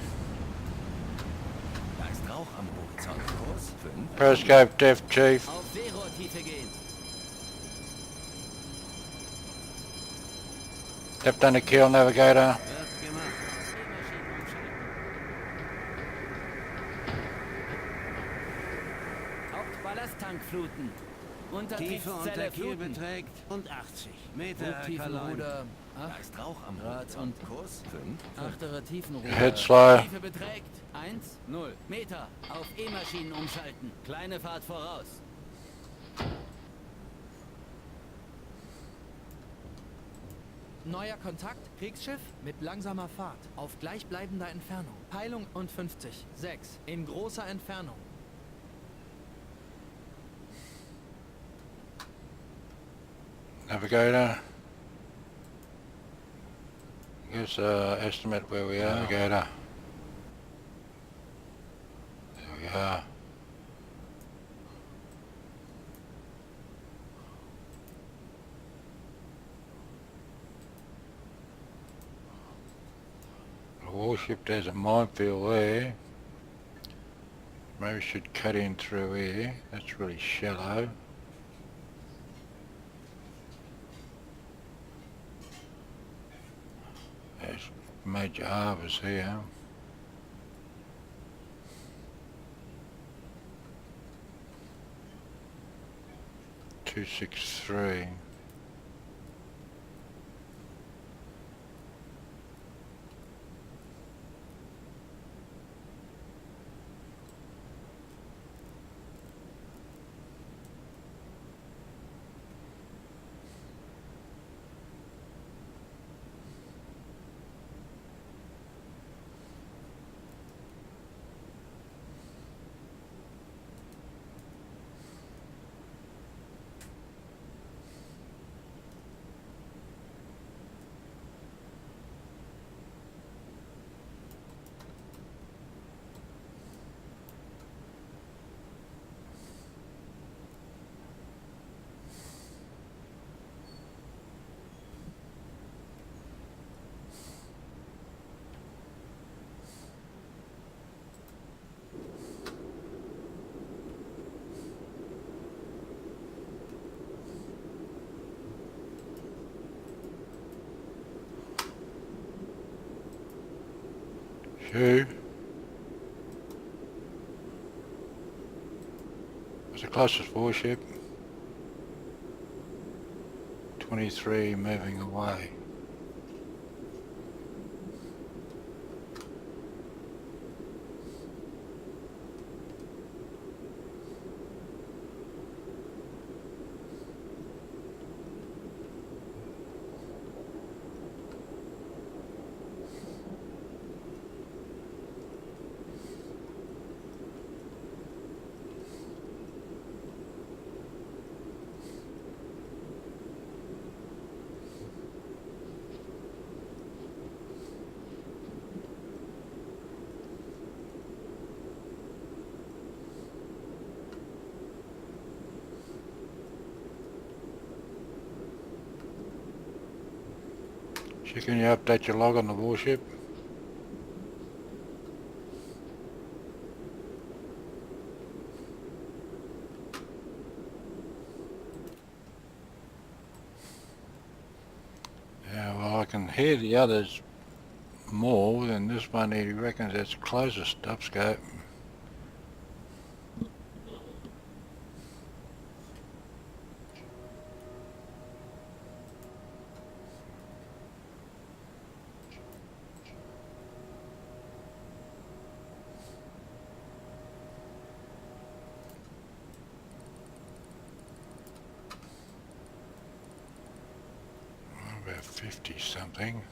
Da ist Rauch am Horizont. Kurs 5. Periscope depth, Chief. Auf Seerohrtiefe gehen. Depth under keel, navigator. Wird gemacht. Hauptballasttank fluten. Tiefe Untertriebszelle unter Kiel fluten. beträgt und 80 Meter. Tiefenruder Da 8, ist Rauch am Grad Horizont. und Kurs 5. achterer Tiefenruder. Head slow. Tiefe beträgt 1-0 Meter. Auf E-Maschinen umschalten. Kleine Fahrt voraus. Neuer Kontakt, Kriegsschiff mit langsamer Fahrt, auf gleichbleibender Entfernung. Peilung und 50. 6. In großer Entfernung. Navigator. Gives estimate where we are. Navigator. There we are. The warship, there's a minefield there. Maybe we should cut in through here. That's really shallow. There's major harbours here. Two 6-3. Shoe. What's the closest warship? 23 moving away. Can you update your log on the warship? Yeah, well, I can hear the others more than this one. He reckons it's closest upscope. About 50 something,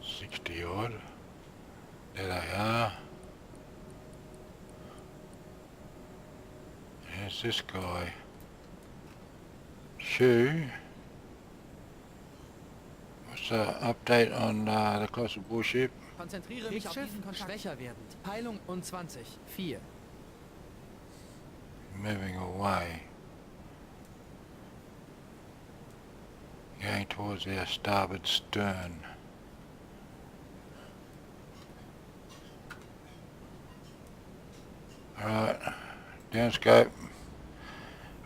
60 odd. There they are. There's this guy. Shoe. What's the update on the closest warship? Konzentriere mich auf diesen Kontakt. Schwächer werdend. Peilung und 20. 4. Moving away. Going towards our starboard stern. Alright, downscope.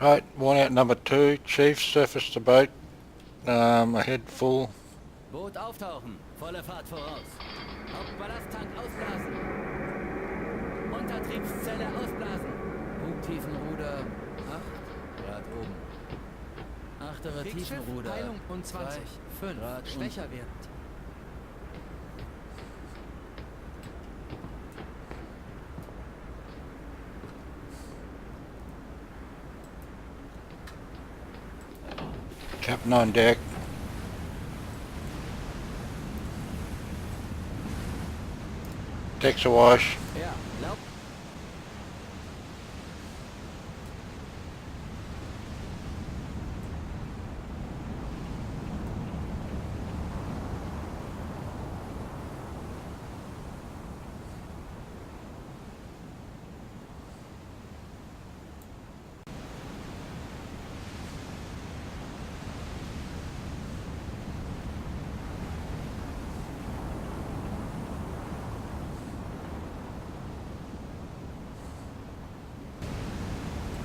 Right, worn out number 2, Chief, surface the boat. Ahead full. Boot auftauchen. Volle Fahrt voraus. Hauptballasttank ausblasen. Untertriebszelle ausblasen. Bugtiefenruder 8 Grad oben. Achterer Tiefenruder. Peilung und 20. 5. Grad Schwächer werdend. Captain on deck. Deck's awash. Ja, laut.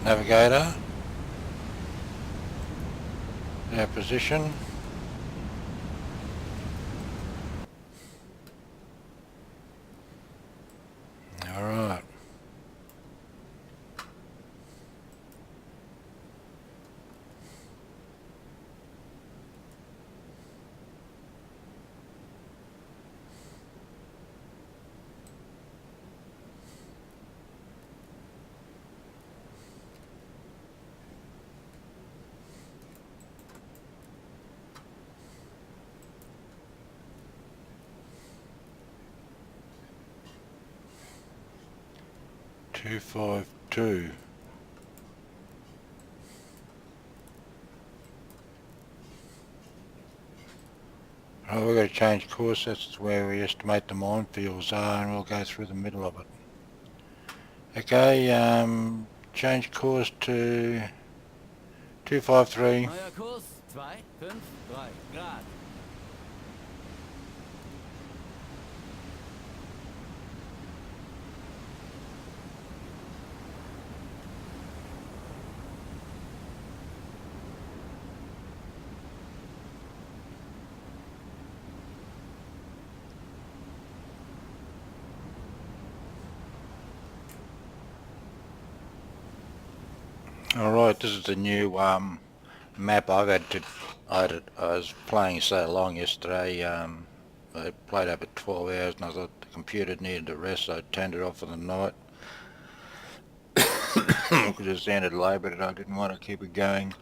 Navigator. Our position. Alright. Two 5-2. Right, we've got to change course. That's where we estimate the minefields are, and we'll go through the middle of it. Okay, change course to 253. Neuer Kurs 253 Grad. Alright, this is the new map I've had to... I was playing so long yesterday, I played over 12 hours and I thought the computer needed a rest, so I turned it off for the night. Because it sounded low, but I didn't want to keep it going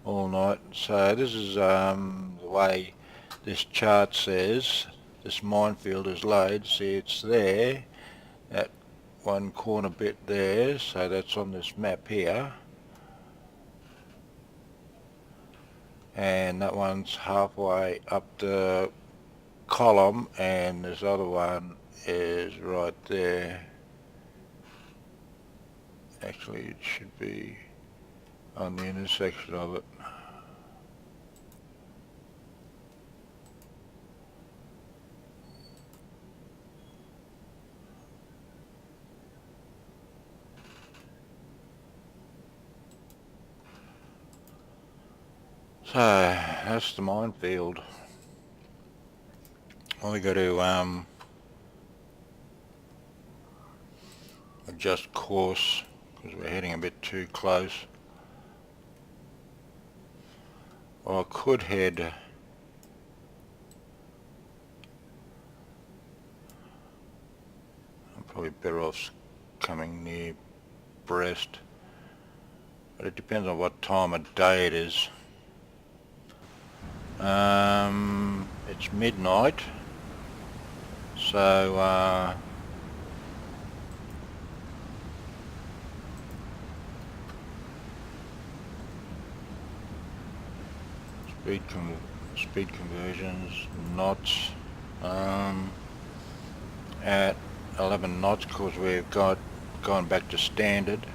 all night. So this is the way this chart says this minefield is laid. See, it's there, that one corner bit there, so that's on this map here. And that one's halfway up the column, and this other one is right there. Actually, it should be on the intersection of it. So that's the minefield. We got to adjust course because we're heading a bit too close. Or I could head I'm probably better off coming near Brest, but it depends on what time of day it is. It's midnight, so speed conversions, knots, at 11 knots because we've gone back to standard.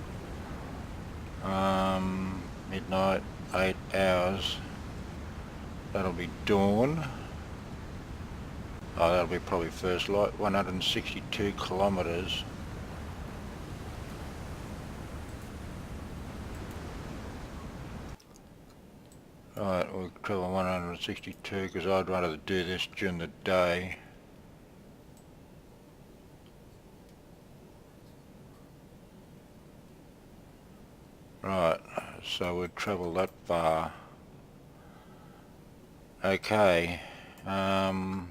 Midnight, 8 hours. That'll be dawn. Oh, that'll be probably first light. 162 kilometers. Right, we'll travel 162 because I'd rather do this during the day. Right, so we'll travel that far. Okay, we're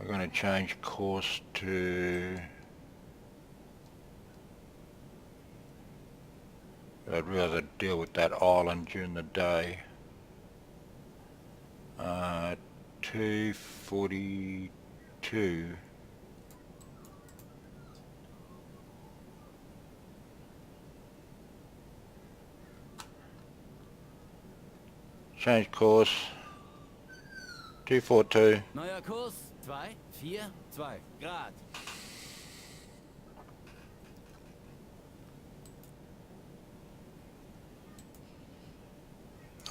going to change course to, I'd rather deal with that island during the day. 242. Change course. 242. Neuer Kurs 242 Grad.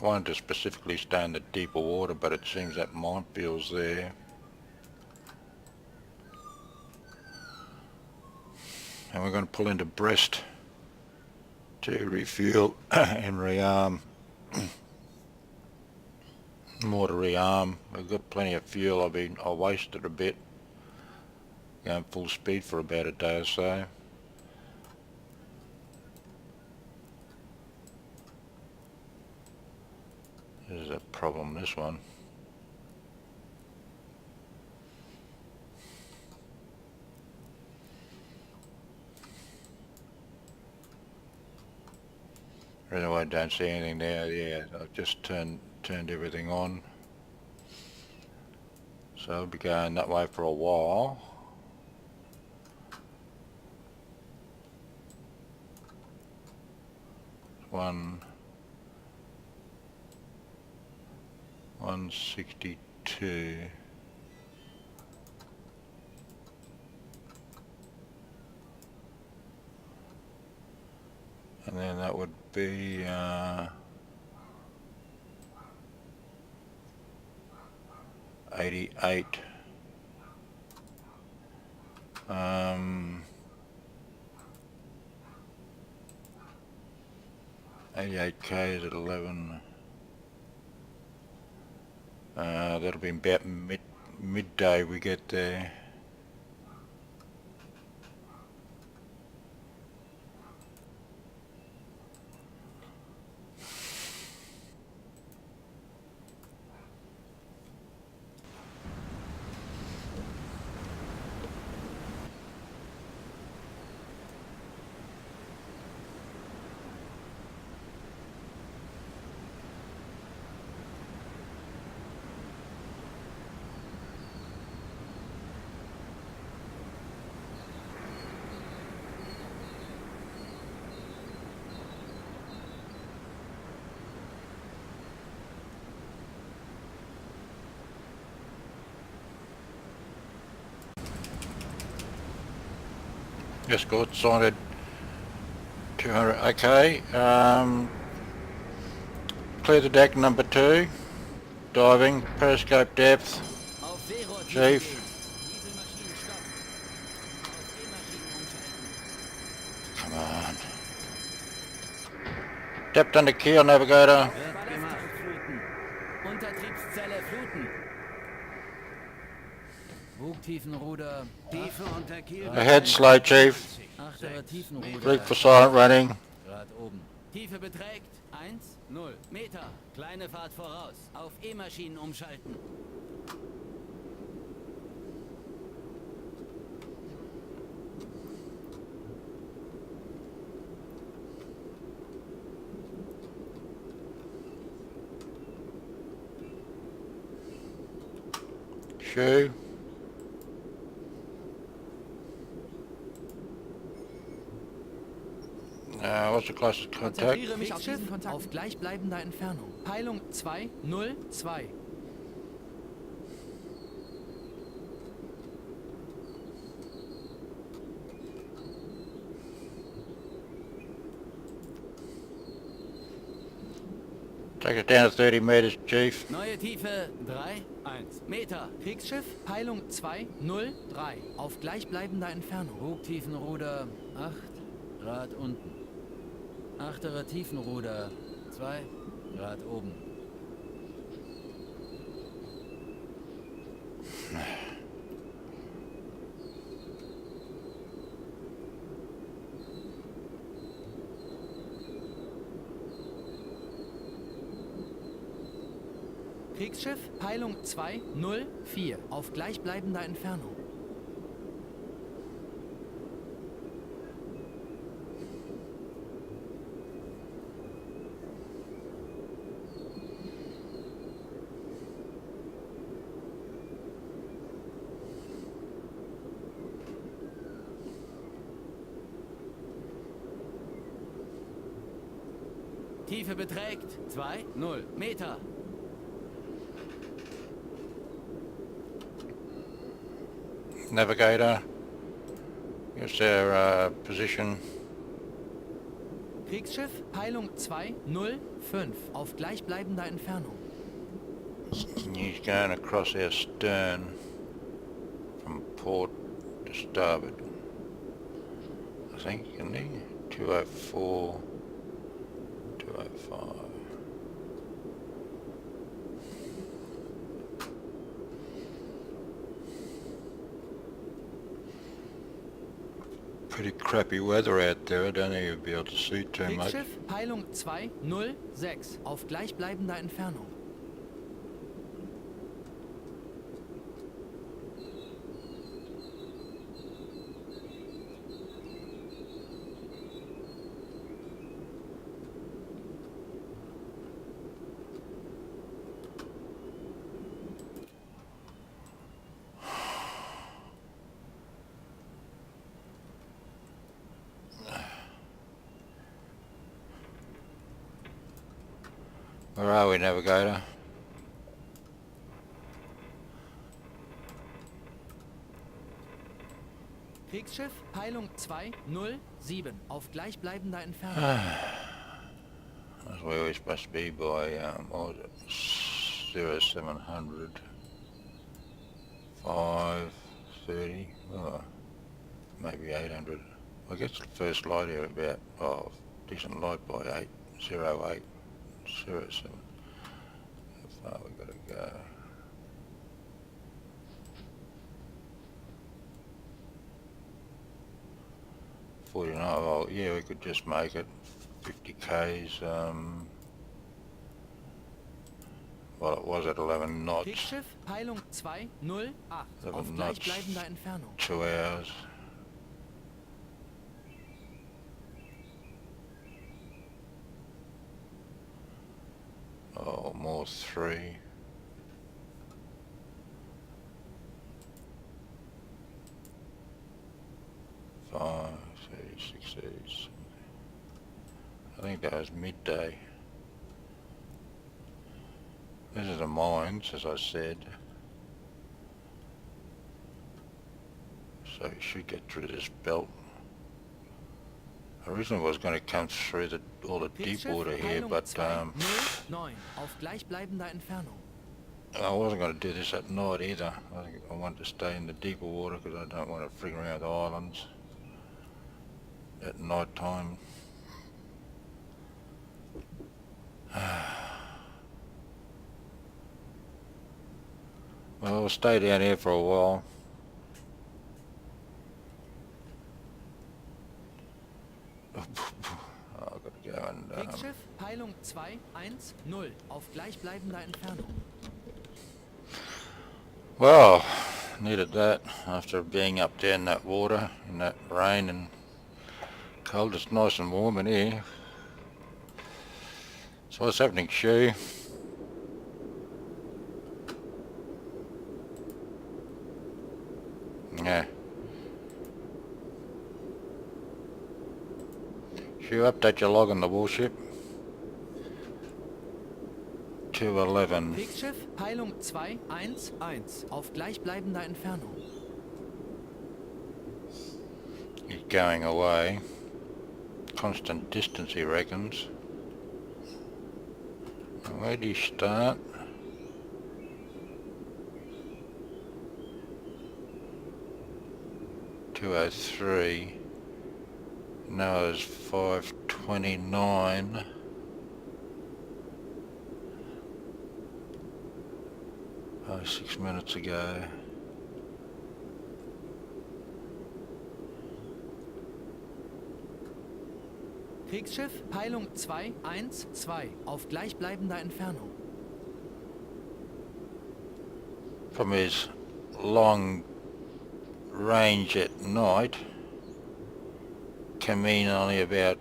I wanted to specifically stay in the deeper water, but it seems that minefield's there. And we're going to pull into Brest to refuel and rearm. More to rearm. We've got plenty of fuel. I wasted a bit going full speed for about a day or so. This is a problem, this one. Anyway, I don't see anything there. Yeah, I've just turned everything on. So I'll be going that way for a while. One 162. And then that would be 88. 88k is at 11. That'll be about midday we get there. Escort sighted 200. Okay. Clear the deck number 2. Diving. Periscope depth. Auf Seerohr Chief. Dieselmaschinen stoppen. Auf E-Maschinen umschalten. Come on. Depth under keel, navigator. Wird Bugtiefenruder. Tiefe unter Kiel Ahead, beträgt slow, Chief. 90. Achterer Tiefenruder. Fleet for silent running. Grad oben. Tiefe beträgt 1, 0 Meter. Kleine Fahrt voraus. Auf E-Maschinen umschalten. Shoe. What's the closest contact? Konzentriere mich auf diesen Kontakt. Auf gleichbleibender Entfernung. Peilung 202. Take it down to 30 meters, Chief. Neue Tiefe 3, 1 Meter. Kriegsschiff, Peilung 203. Auf gleichbleibender Entfernung. Bugtiefenruder 8 Grad unten. Achterer Tiefenruder 2 Grad oben. Kriegsschiff, Peilung 204. Auf gleichbleibender Entfernung. Tiefe beträgt 2, 0 Meter. Navigator. Here's our position. Kriegsschiff, Peilung 205. Auf gleichbleibender Entfernung. He's going across our stern from port to starboard. I think, isn't he? 204, 205. Pretty crappy weather out there. I don't think you'll be able to see too much. Kriegsschiff, Peilung 206. Auf gleichbleibender Entfernung. Where are we, Navigator? Kriegsschiff, Peilung 207. Auf gleichbleibender Entfernung. That's where we're supposed to be by, what was it? 0700. 530. Oh, maybe 800. I guess the first light here about, oh, decent light by 808. 07. How far we gotta go? Oh, yeah, we could just make it 50 k's. Well, it was at 11 knots. Kriegsschiff, Peilung 208. 11 Auf knots, gleichbleibender Entfernung. 2 hours. Oh, more 3. Five, 36, 30. I think that was midday. This is the mines, as I said. So you should get through this belt. Originally I was going to come through all the deep Kriegsschiff, water here, Peilung but 209. Auf gleichbleibender Entfernung. I wasn't going to do this at night either. I think I wanted to stay in the deeper water because I don't want to frig around the islands at night time. Well, we'll stay down here for a while. Kriegsschiff, Peilung 210 auf gleichbleibender Entfernung. Well, needed that after being up there in that water, in that rain and cold. It's nice and warm in here. So what's happening, Shu? Yeah. Shu, update your log on the warship. 211. Kriegsschiff, Peilung 211 auf gleichbleibender Entfernung. He's going away. Constant distance, he reckons. Where do you start? .203. Now it's 5:29. Oh, 6 minutes ago. Kriegsschiff, Peilung 212 auf gleichbleibender Entfernung. From his long range at night can mean only about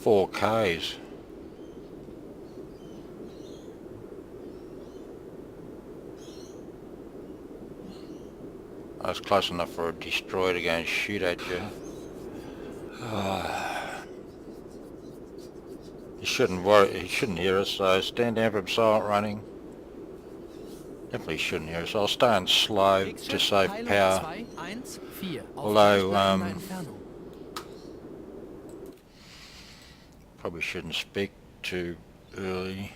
4 k's. That's close enough for a destroyer to go and shoot at you. He shouldn't worry. He shouldn't hear us. So stand down from silent running. Definitely shouldn't hear us. I'll stay on slow to save power. Although probably shouldn't speak too early.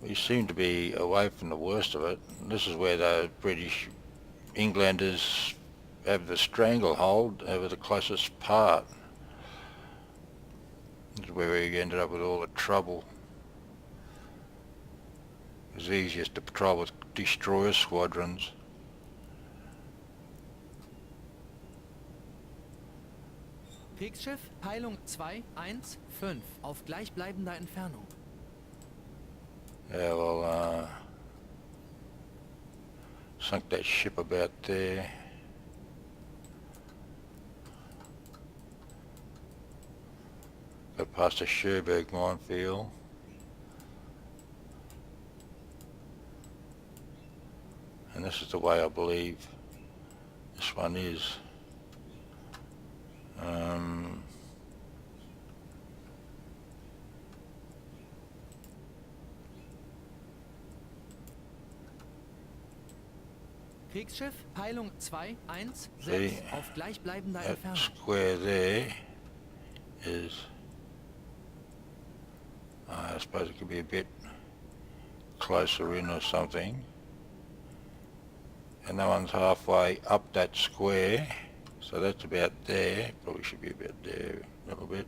We seem to be away from the worst of it. This is where the British Englanders have the stranglehold over the closest part. This is where we ended up with all the trouble. It was easiest to patrol with destroyer squadrons. Kriegsschiff, Peilung 215 auf gleichbleibender Entfernung. Yeah, well, sunk that ship about there. Got past the Cherbourg minefield. And this is the way I believe this one is. Kriegsschiff, Peilung 216 See, auf gleichbleibender that Entfernung. square there is, I suppose it could be a bit closer in or something. And that one's halfway up that square, so that's about there. Probably should be about there a little bit.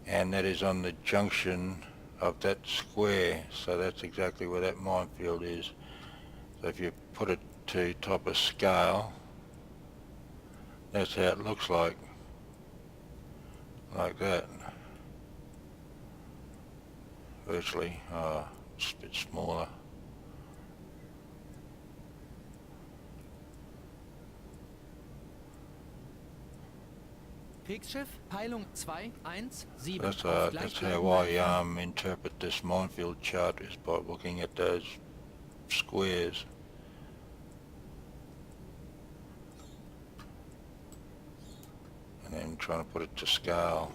And that is on the junction of that square, so that's exactly where that minefield is. So if you put it to top of scale, that's how it looks like that. Virtually, it's a bit smaller. Kriegsschiff, Peilung 217 That's auf how gleichbleibender I Entfernung. interpret this minefield chart, is by looking at those squares. And then trying to put it to scale.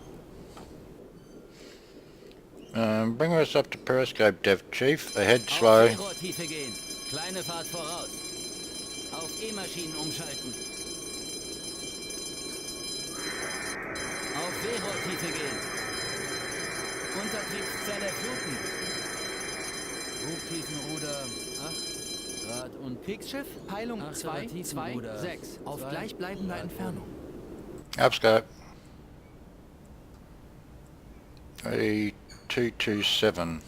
Bring us up to periscope depth, Chief. Ahead slow. Auf Seerohrtiefe gehen. Kleine Fahrt voraus. Auf E-Maschinen umschalten. Auf Seerohrtiefe gehen. Untertriebszelle fluten. Hochtiefenruder 8 Grad und Kriegsschiff, Peilung Achter Tiefenruder. 226 auf 2 gleichbleibender Grad Entfernung. Upscope. 3, 227.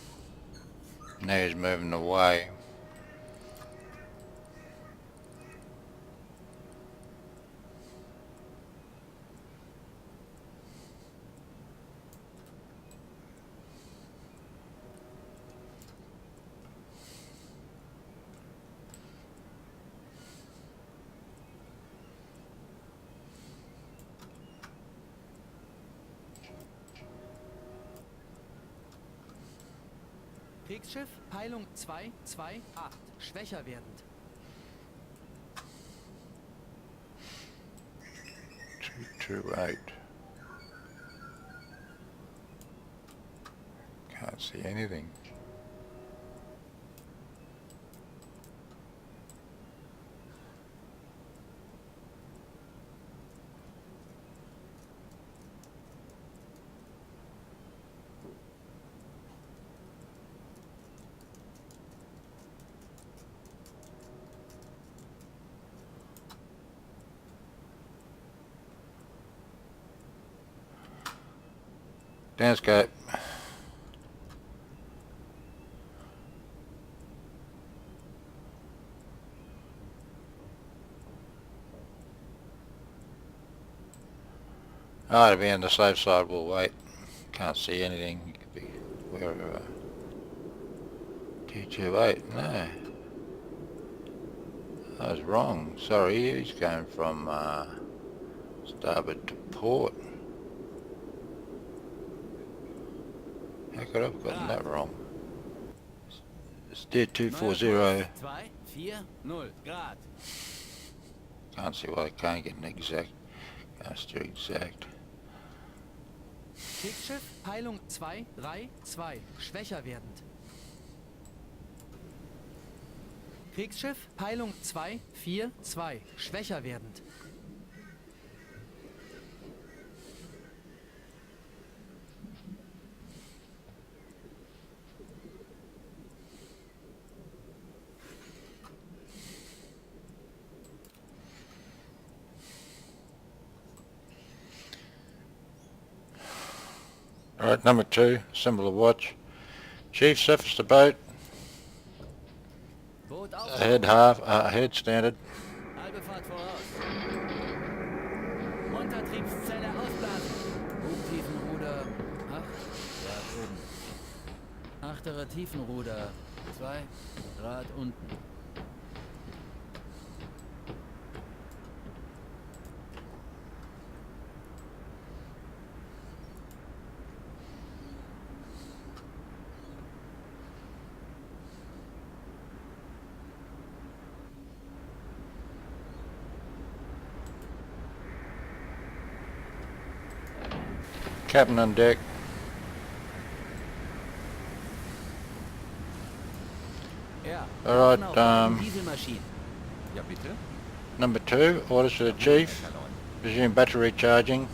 Now he's moving away. Kriegsschiff, Peilung 228, schwächer werdend. 228. Can't see anything. Downscope. Oh, to be on the safe side, we'll wait. Can't see anything. It could be wherever. 228, no. I was wrong. Sorry, he's going from starboard to port. How could I have gotten that wrong? Steer 240. 240 Grad. Can't see why I can't get an exact. Can't steer exact. Kriegsschiff, Peilung 232, schwächer werdend. Kriegsschiff, Peilung 242, schwächer werdend. Alright, number 2, assemble the watch. Chief, surface the boat. Boot auf. Ahead half, ahead standard. Halbe Fahrt voraus. Untertriebszelle ausblasen. Hochtiefenruder 8 Grad oben. Achterer Tiefenruder 2 Grad unten. Captain on deck. Ja. Alright, Auf beiden Dieselmaschinen. Ja, bitte? number 2, orders to the chief. Resume battery charging.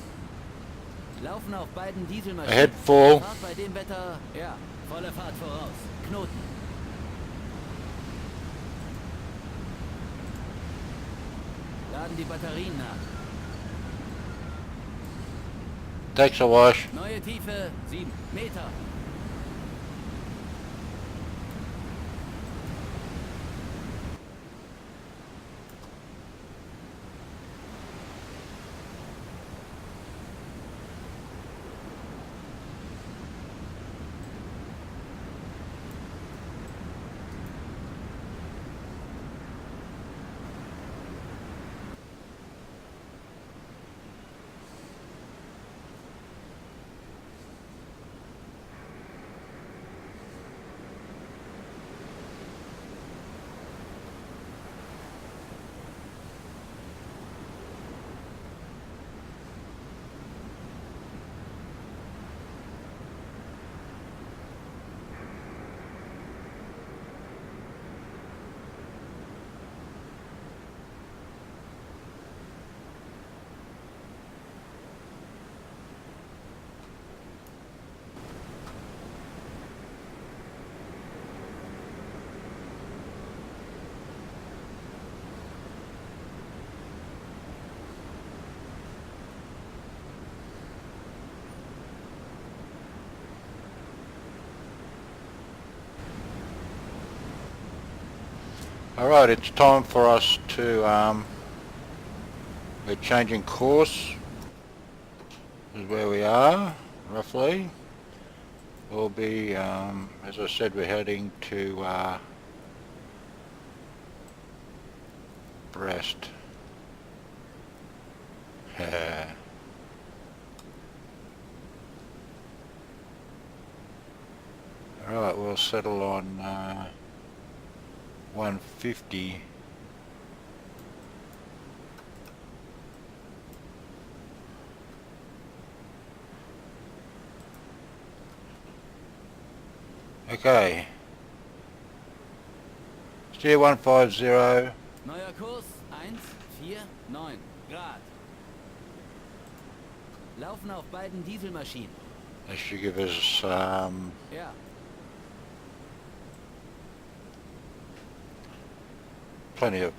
Laufen auf beiden Dieselmaschinen. Ahead full. Fahrt bei dem Wetter. Ja. Volle Fahrt voraus. Knoten. Laden die Batterien nach. Takes a wash. Neue Tiefe 7 Meter. Alright, it's time for us to, we're changing course. This is where we are, roughly. We'll be, as I said, we're heading to Brest. Alright, we'll settle on 150. Okay. Steer 150. Neuer Kurs 149 Grad. Laufen auf beiden Dieselmaschinen. That should give us Ja. plenty of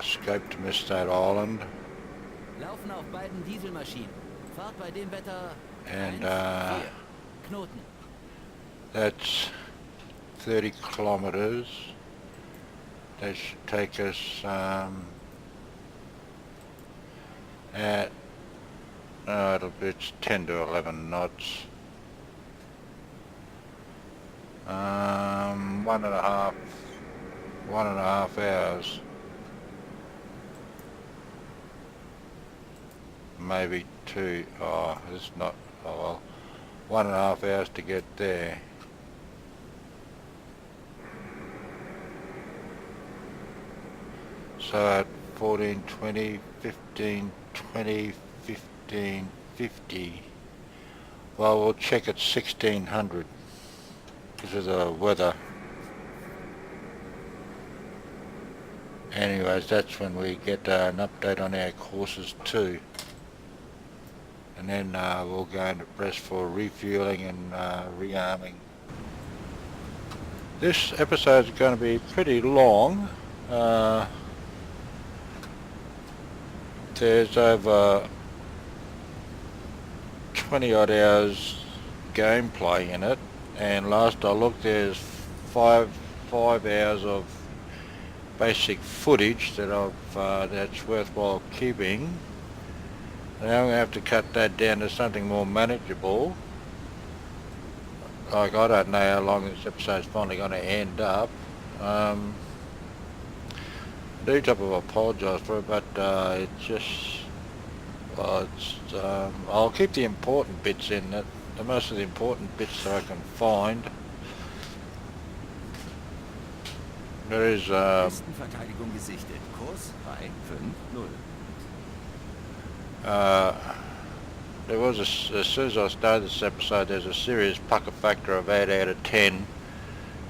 scope to miss that island. Laufen auf beiden Dieselmaschinen. Fahrt bei dem Wetter And 1, 4 Knoten. that's 30 kilometers. That should take us at it's 10 to 11 knots. 1.5 hours. Maybe 2. Oh, it's not. Oh well. 1.5 hours to get there. So at 14, 20, 15, 20, 15, 50. Well, we'll check at 1600 because of the weather. Anyways, that's when we get an update on our courses too. And then we'll go into Brest for refueling and rearming. This episode is going to be pretty long. There's over 20 odd hours gameplay in it, and last I looked there's five hours of basic footage that that's worthwhile keeping. Now I'm going to have to cut that down to something more manageable. Like, I don't know how long this episode's finally going to end up. I do type of apologise for it, but it's just, well, it's, I'll keep the important bits in it, the most of the important bits that I can find. There is Westenverteidigung gesichtet. Kurs bei 5-0. There was as soon as I started this episode, there's a serious pucker factor of 8 out of 10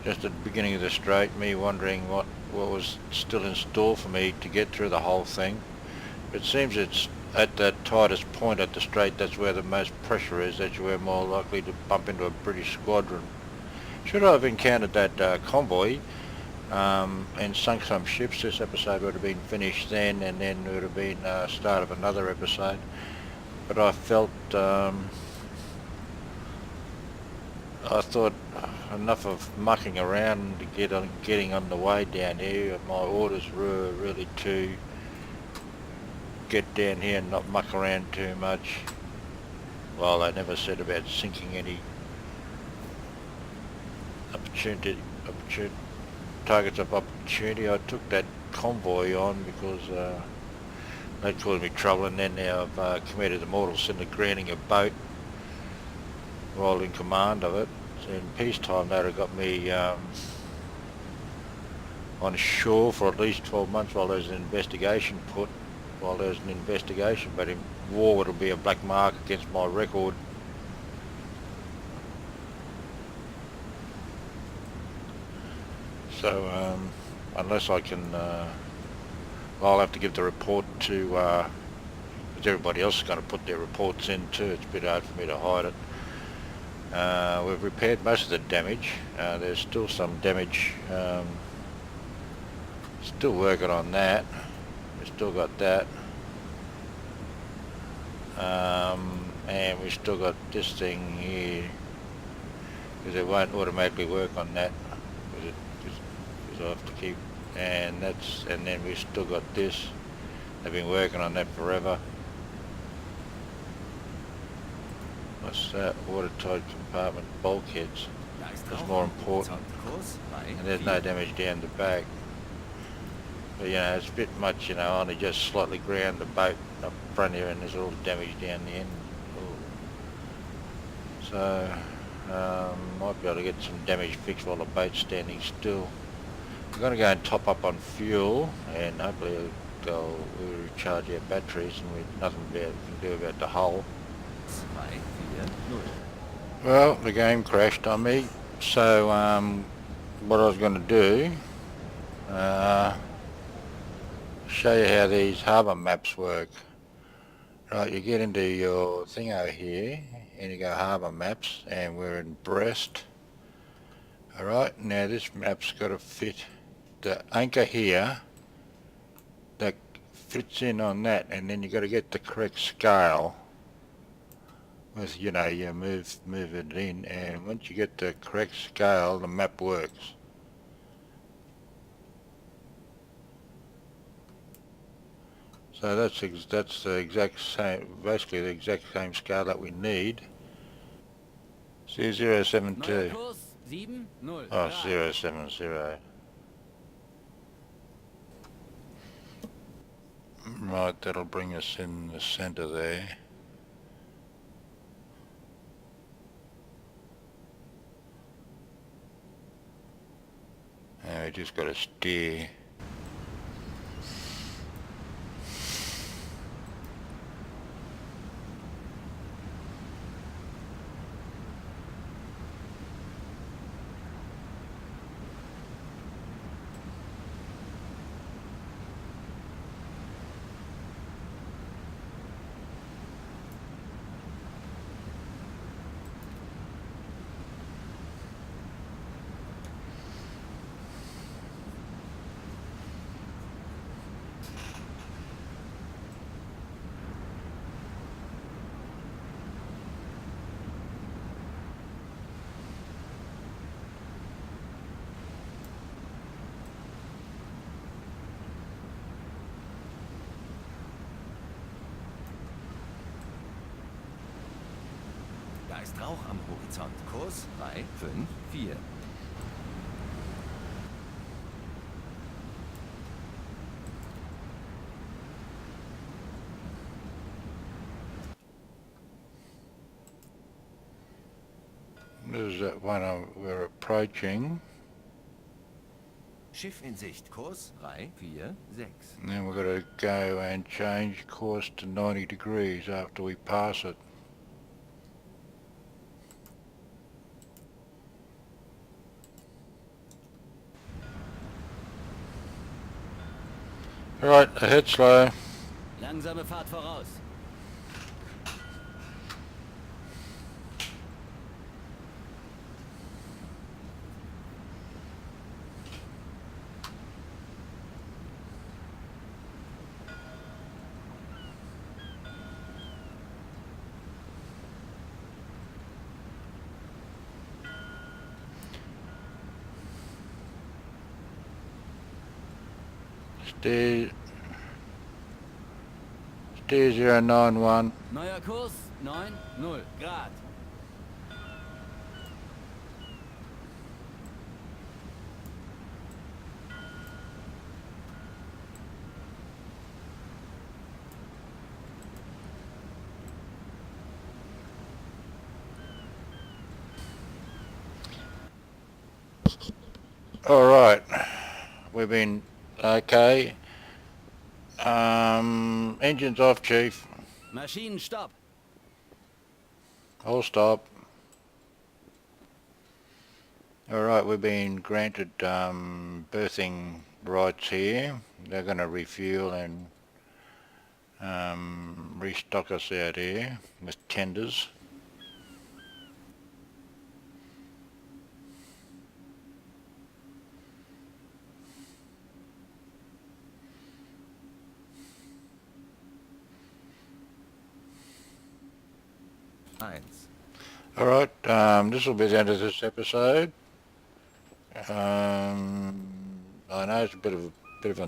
just at the beginning of the straight, me wondering what was still in store for me to get through the whole thing. It seems it's at that tightest point at the straight, that's where the most pressure is, that you were more likely to bump into a British squadron. Should I have encountered that convoy and sunk some ships, this episode would have been finished then, and then it would have been start of another episode. But I felt, I thought enough of mucking around to getting on the way down here. My orders were really to get down here and not muck around too much. Well, they never said about sinking any targets of opportunity. I took that convoy on because they caused me trouble, and then now I've committed the mortal sin of grounding a boat while in command of it. In peacetime that have got me on shore for at least 12 months while there's an investigation but in war it'll be a black mark against my record. So unless I can, I'll have to give the report to, because everybody else is going to put their reports in too. It's a bit hard for me to hide it. We've repaired most of the damage. There's still some damage, still working on that. We've still got that. And we've still got this thing here, because it won't automatically work on that, because I have to keep and then we've still got this. They've been working on that forever. What's that? Watertight compartment bulkheads. That's more important. And there's no damage down the back. But you know, it's a bit much, you know, only just slightly ground the boat up front here, and there's a little damage down the end. Ooh. So, might be able to get some damage fixed while the boat's standing still. We're going to go and top up on fuel, and hopefully we'll recharge our batteries, and we've nothing we can do about the hull. Well, the game crashed on me, so what I was going to do, show you how these harbour maps work. Right, you get into your thing over here and you go harbour maps, and we're in Brest. Alright, now this map's got to fit the anchor here that fits in on that, and then you got to get the correct scale with, you know, you move it in, and once you get the correct scale the map works. So that's the exact same, basically the exact same scale that we need. C072. Oh, 070. Right, that'll bring us in the centre there. And we just got to steer. Da ist Rauch am Horizont. Kurs 354. This is that one we're approaching. Schiff in Sicht. Kurs 346. And then we've got to go and change course to 90 degrees after we pass it. Alright, ahead slow. Langsame Fahrt voraus. Steer 091. Neuer Kurs 90 Grad. Alright, we've been okay. Engines off, Chief. Maschinen stopp. All stop. Alright, we've been granted berthing rights here. They're going to refuel and restock us out here with tenders. Alright, this will be the end of this episode. I know it's a bit of a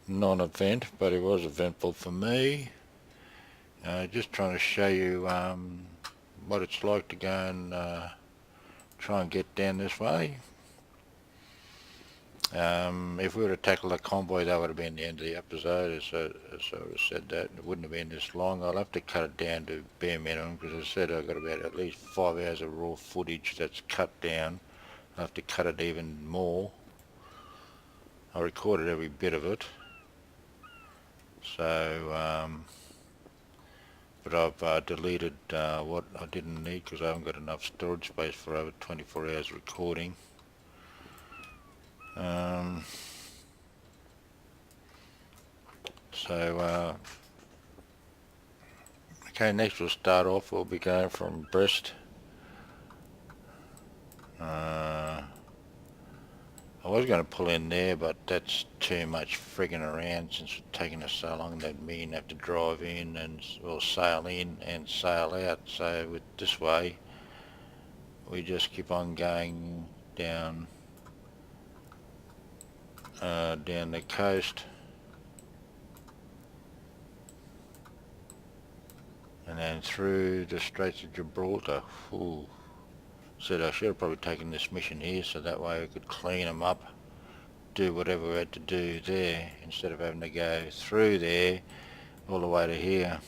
non-event, but it was eventful for me. Just trying to show you what it's like to go and try and get down this way. If we were to tackle a convoy, that would have been the end of the episode. As I would have said that, it wouldn't have been this long. I'll have to cut it down to bare minimum, because as I said, I've got about at least 5 hours of raw footage that's cut down. I'll have to cut it even more. I recorded every bit of it. So, but I've deleted what I didn't need, because I haven't got enough storage space for over 24 hours recording. Okay, next we'll start off. We'll be going from Brest. I was going to pull in there, but that's too much frigging around since it's taking us so long. That mean have to drive in or sail in and sail out. So with this way, we just keep on going down the coast, and then through the Straits of Gibraltar. Ooh. Said I should have probably taken this mission here, so that way we could clean them up, do whatever we had to do there, instead of having to go through there all the way to here.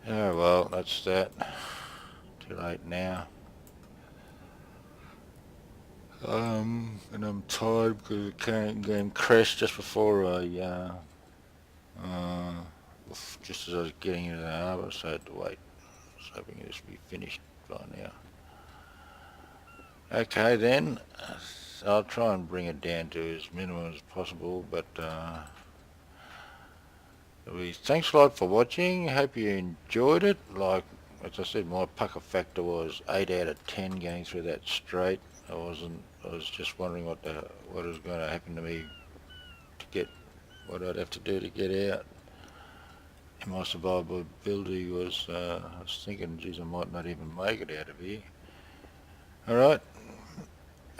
Oh well, that's that. Too late now. And I'm tired because the game crashed just before just as I was getting into the harbour, so I had to wait. I was hoping this would be finished by now. Okay then, I'll try and bring it down to as minimum as possible, but thanks a lot for watching. Hope you enjoyed it. Like as I said, my pucker factor was 8 out of 10 going through that strait. I was just wondering what was going to happen to me to get, what I'd have to do to get out. And my survivability was, I was thinking, geez, I might not even make it out of here. Alright,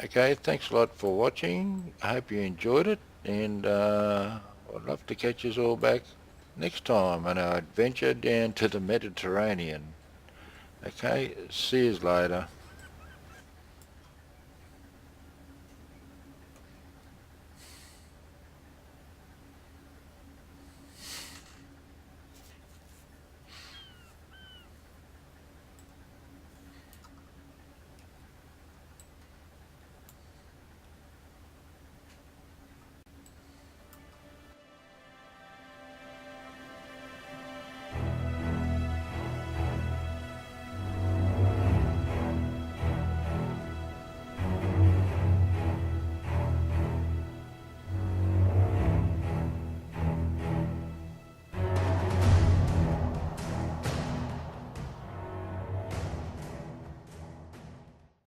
okay, thanks a lot for watching. I hope you enjoyed it, and I'd love to catch us all back next time on our adventure down to the Mediterranean. Okay, see you later.